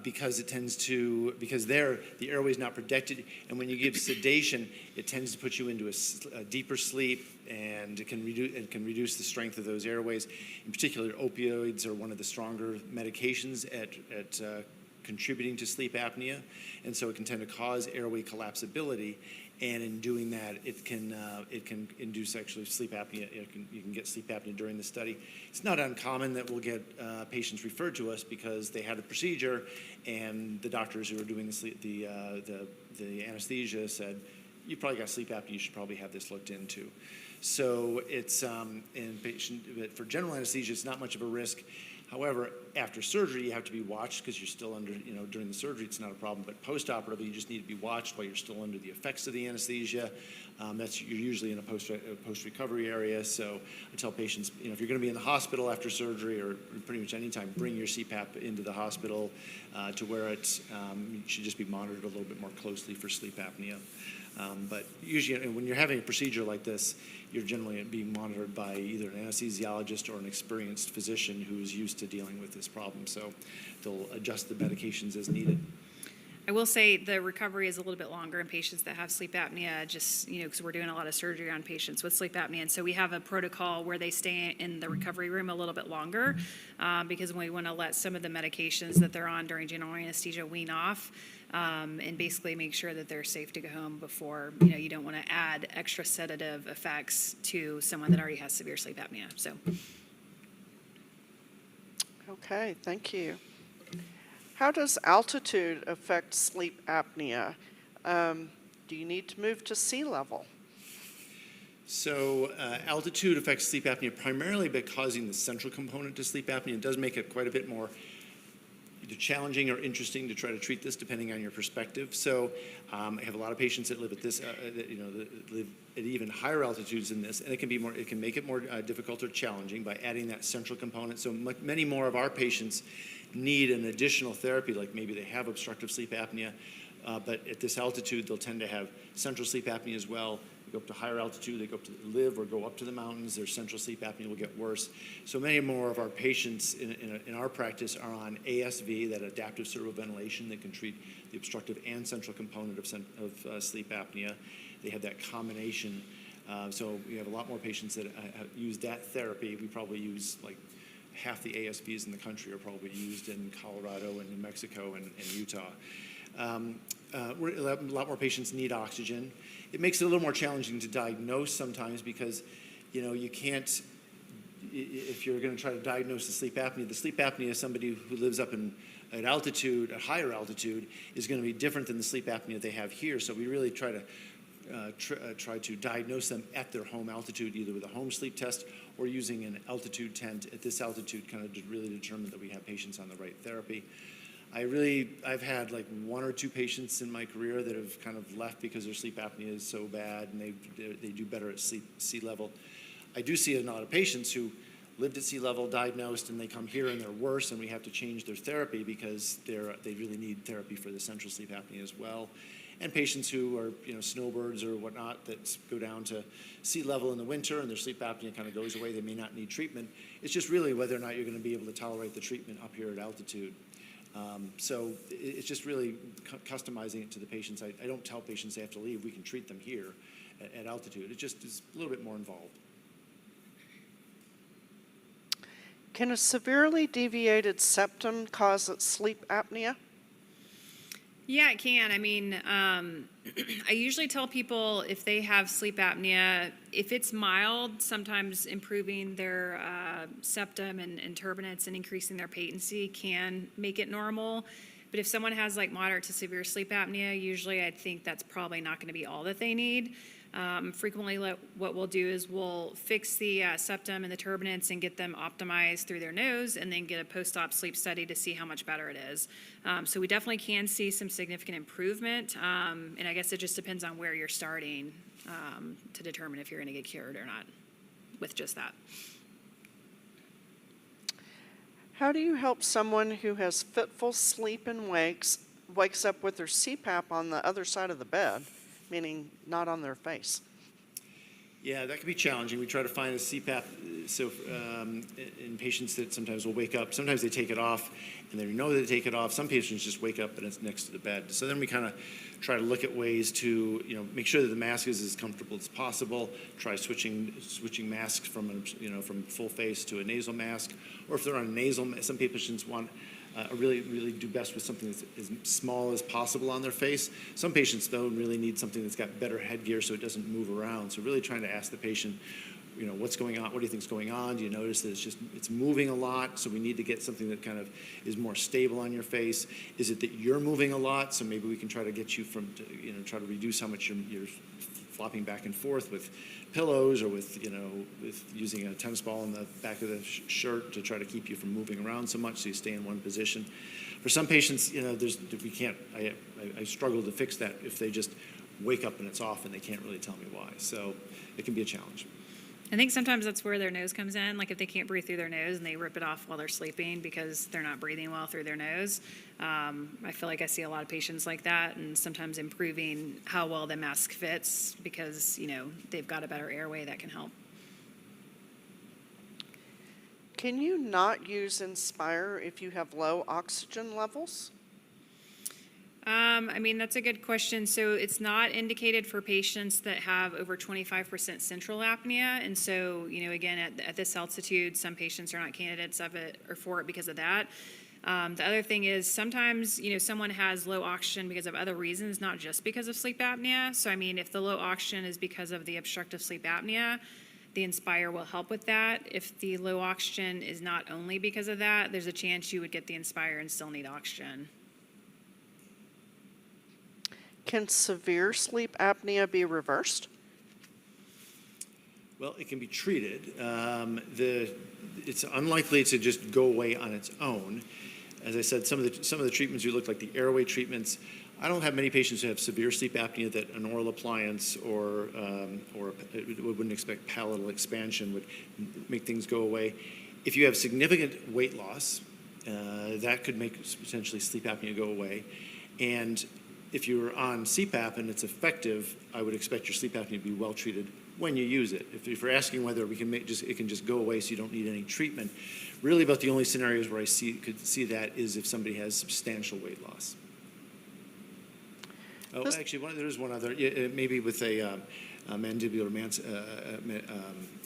S2: because the airway is not protected, and when you give sedation, it tends to put you into a deeper sleep, and it can reduce the strength of those airways. In particular, opioids are one of the stronger medications at contributing to sleep apnea, and so it can tend to cause airway collapsibility. And in doing that, it can induce actually sleep apnea. You can get sleep apnea during the study. It's not uncommon that we'll get patients referred to us because they had a procedure, and the doctors who were doing the anesthesia said, "You probably got sleep apnea. You should probably have this looked into." So it's for general anesthesia, it's not much of a risk. However, after surgery, you have to be watched because you're still under, during the surgery, it's not a problem. But post-operatively, you just need to be watched while you're still under the effects of the anesthesia. You're usually in a post-recovery area. So I tell patients, if you're going to be in the hospital after surgery or pretty much any time, bring your CPAP into the hospital to where it should just be monitored a little bit more closely for sleep apnea. But usually, when you're having a procedure like this, you're generally being monitored by either an anesthesiologist or an experienced physician who's used to dealing with this problem. So they'll adjust the medications as needed.
S3: I will say the recovery is a little bit longer in patients that have sleep apnea, just, because we're doing a lot of surgery on patients with sleep apnea. And so we have a protocol where they stay in the recovery room a little bit longer because we want to let some of the medications that they're on during general anesthesia wean off and basically make sure that they're safe to go home before, you don't want to add extra sedative effects to someone that already has severe sleep apnea. So.
S1: Okay, thank you. How does altitude affect sleep apnea? Do you need to move to sea level?
S2: So altitude affects sleep apnea primarily by causing the central component to sleep apnea. It does make it quite a bit more either challenging or interesting to try to treat this depending on your perspective. So I have a lot of patients that live at that live at even higher altitudes than this, and it can make it more difficult or challenging by adding that central component. So many more of our patients need an additional therapy, like maybe they have obstructive sleep apnea, but at this altitude they'll tend to have central sleep apnea as well. They go up to higher altitude, they go up to the mountains, their central sleep apnea will get worse. So many more of our patients in our practice are on ASV, that adaptive servo ventilation that can treat the obstructive and central component of sleep apnea. They have that combination. So we have a lot more patients that use that therapy. We probably use like half the ASVs in the country are probably used in Colorado and New Mexico and Utah. A lot more patients need oxygen. It makes it a little more challenging to diagnose sometimes because, you can't, if you're going to try to diagnose the sleep apnea is somebody who lives up at altitude, at higher altitude, is going to be different than the sleep apnea they have here. So we really try to diagnose them at their home altitude, either with a home sleep test or using an altitude tent at this altitude, kind of to really determine that we have patients on the right therapy. I've had like one or two patients in my career that have kind of left because their sleep apnea is so bad and they do better at sea level. I do see a lot of patients who lived at sea level, diagnosed, and they come here and they're worse, and we have to change their therapy because they really need therapy for the central sleep apnea as well. And patients who are, snowbirds or whatnot that go down to sea level in the winter and their sleep apnea kind of goes away, they may not need treatment. It's just really whether or not you're going to be able to tolerate the treatment up here at altitude. So it's just really customizing it to the patients. I don't tell patients they have to leave. We can treat them here at altitude. It just is a little bit more involved.
S1: Can a severely deviated septum cause sleep apnea?
S3: Yeah, it can. I mean, I usually tell people if they have sleep apnea, if it's mild, sometimes improving their septum and turbinates and increasing their patency can make it normal. But if someone has like moderate to severe sleep apnea, usually I think that's probably not going to be all that they need. Frequently, what we'll do is we'll fix the septum and the turbinates and get them optimized through their nose, and then get a post-op sleep study to see how much better it is. So we definitely can see some significant improvement, and I guess it just depends on where you're starting to determine if you're going to get cured or not with just that.
S1: How do you help someone who has fitful sleep and wakes up with their CPAP on the other side of the bed, meaning not on their face?
S2: Yeah, that can be challenging. We try to find a CPAP. So in patients that sometimes will wake up, sometimes they take it off and they know they take it off. Some patients just wake up and it's next to the bed. So then we kind of try to look at ways to make sure that the mask is as comfortable as possible. Try switching masks from from full face to a nasal mask, or if they're on a nasal, some patients want really do best with something that's as small as possible on their face. Some patients, though, really need something that's got better headgear so it doesn't move around. So really trying to ask the patient, what's going on? What do you think's going on? Do you notice that it's moving a lot? So we need to get something that kind of is more stable on your face. Is it that you're moving a lot? So maybe we can try to get you try to reduce how much you're flopping back and forth with pillows, or with using a tennis ball in the back of the shirt to try to keep you from moving around so much so you stay in one position. For some patients, I struggle to fix that if they just wake up and it's off and they can't really tell me why. So it can be a challenge.
S3: I think sometimes that's where their nose comes in, like if they can't breathe through their nose and they rip it off while they're sleeping because they're not breathing well through their nose. I feel like I see a lot of patients like that, and sometimes improving how well the mask fits because, they've got a better airway that can help.
S1: Can you not use Inspire if you have low oxygen levels?
S3: That's a good question. So it's not indicated for patients that have over 25% central apnea. And so, again, at this altitude, some patients are not candidates of it or for it because of that. The other thing is sometimes, someone has low oxygen because of other reasons, not just because of sleep apnea. So, if the low oxygen is because of the obstructive sleep apnea, the Inspire will help with that. If the low oxygen is not only because of that, there's a chance you would get the Inspire and still need oxygen.
S1: Can severe sleep apnea be reversed?
S2: Well, it can be treated. It's unlikely to just go away on its own. As I said, some of the treatments you look like the airway treatments. I don't have many patients who have severe sleep apnea that an oral appliance or wouldn't expect palatal expansion would make things go away. If you have significant weight loss, that could make potentially sleep apnea go away. And if you're on CPAP and it's effective, I would expect your sleep apnea to be well treated when you use it. If you're asking whether we can it can just go away so you don't need any treatment, really about the only scenarios where could see that is if somebody has substantial weight loss. Oh, actually, there's one other, maybe with a mandibular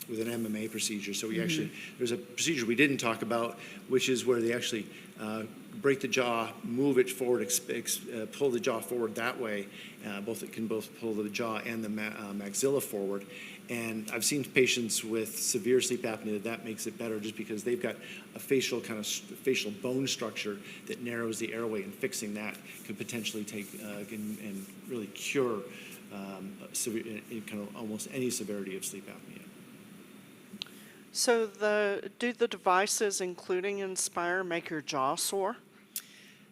S2: with an MMA procedure. So there's a procedure we didn't talk about, which is where they actually break the jaw, move it forward, pull the jaw forward that way. It can both pull the jaw and the maxilla forward. And I've seen patients with severe sleep apnea that makes it better just because they've got a facial bone structure that narrows the airway, and fixing that could potentially take and really cure almost any severity of sleep apnea.
S1: So do the devices, including Inspire, make your jaw sore?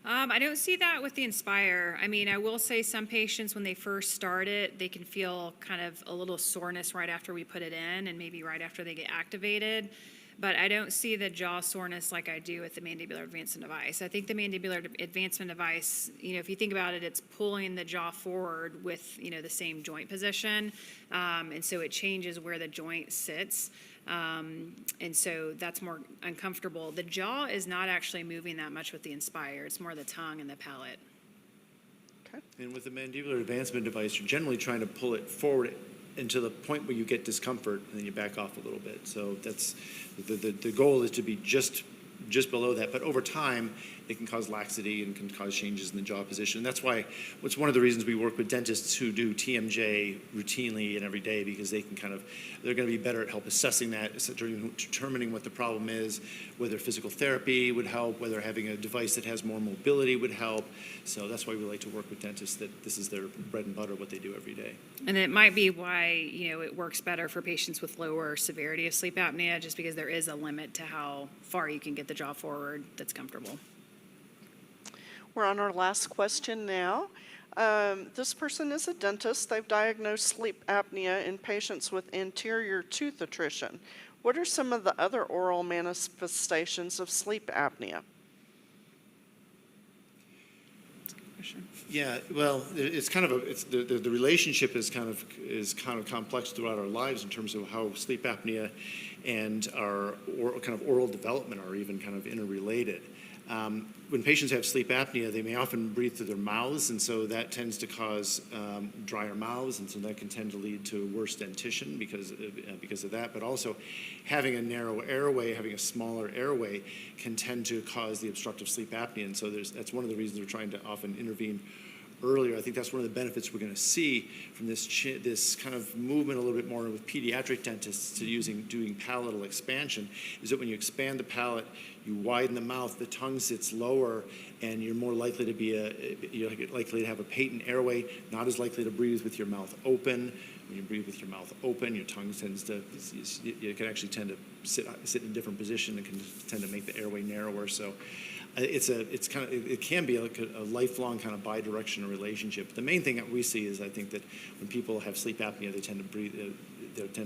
S3: I don't see that with the Inspire. I will say some patients, when they first start it, they can feel kind of a little soreness right after we put it in and maybe right after they get activated. But I don't see the jaw soreness like I do with the mandibular advancement device. I think the mandibular advancement device, if you think about it, it's pulling the jaw forward with, the same joint position. And so it changes where the joint sits. And so that's more uncomfortable. The jaw is not actually moving that much with the Inspire. It's more the tongue and the palate.
S1: Okay.
S2: And with the mandibular advancement device, you're generally trying to pull it forward until the point where you get discomfort, and then you back off a little bit. So that's the goal is to be just below that. But over time, it can cause laxity and can cause changes in the jaw position. And that's why it's one of the reasons we work with dentists who do TMJ routinely and every day, because they can they're going to be better at help assessing that, determining what the problem is, whether physical therapy would help, whether having a device that has more mobility would help. So that's why we like to work with dentists, that this is their bread and butter, what they do every day.
S3: And it might be why, it works better for patients with lower severity of sleep apnea, just because there is a limit to how far you can get the jaw forward that's comfortable.
S1: We're on our last question now. This person is a dentist. They've diagnosed sleep apnea in patients with anterior tooth attrition. What are some of the other oral manifestations of sleep apnea?
S2: Yeah, well, it's the relationship is kind of complex throughout our lives in terms of how sleep apnea and our oral development are even kind of interrelated. When patients have sleep apnea, they may often breathe through their mouths, and so that tends to cause drier mouths, and so that can tend to lead to worse dentition because of that. But also, having a narrow airway, having a smaller airway, can tend to cause the obstructive sleep apnea, and so that's one of the reasons we're trying to often intervene earlier. I think that's one of the benefits we're going to see from this kind of movement a little bit more with pediatric dentists to doing palatal expansion, is that when you expand the palate, you widen the mouth, the tongue sits lower, and you're more likely to have a patent airway, not as likely to breathe with your mouth open. When you breathe with your mouth open, your tongue you can actually tend to sit in a different position and can tend to make the airway narrower. So it can be like a lifelong kind of bi-directional relationship. The main thing that we see is, I think, that when people have sleep apnea, they tend to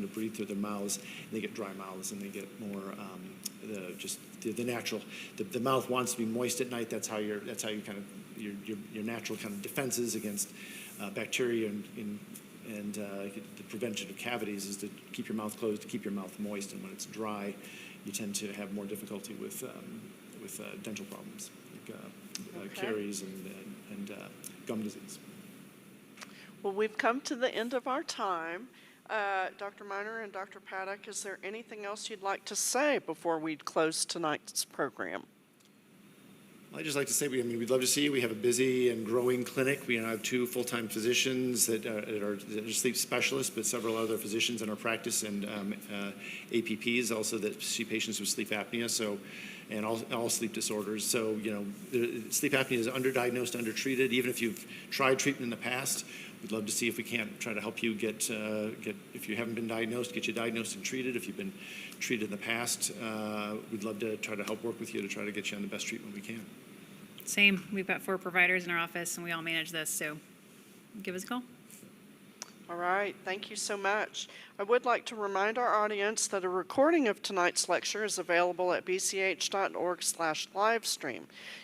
S2: breathe through their mouths, and they get dry mouths, and they get more the natural. The mouth wants to be moist at night. That's how you kind of your natural kind of defenses against bacteria and the prevention of cavities is to keep your mouth closed, to keep your mouth moist, and when it's dry, you tend to have more difficulty with dental problems, like caries and gum disease.
S1: Well, we've come to the end of our time. Dr. Miner and Dr. Paddack, is there anything else you'd like to say before we close tonight's program?
S2: I'd just like to say, we'd love to see you. We have a busy and growing clinic. We now have 2 full-time physicians that are sleep specialists, but several other physicians in our practice, and APPs also that see patients with sleep apnea. So, and all sleep disorders. So, sleep apnea is underdiagnosed, undertreated. Even if you've tried treatment in the past, we'd love to see if we can't try to help you get if you haven't been diagnosed, get you diagnosed and treated. If you've been treated in the past, we'd love to try to help work with you to try to get you on the best treatment we can.
S3: Same. We've got 4 providers in our office, and we all manage this, so give us a call.
S1: All right, thank you so much. I would like to remind our audience that a recording of tonight's lecture is available at bch.org/livestream.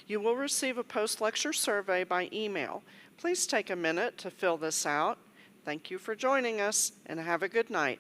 S1: You will receive a post-lecture survey by email. Please take a minute to fill this out. Thank you for joining us, and have a good night.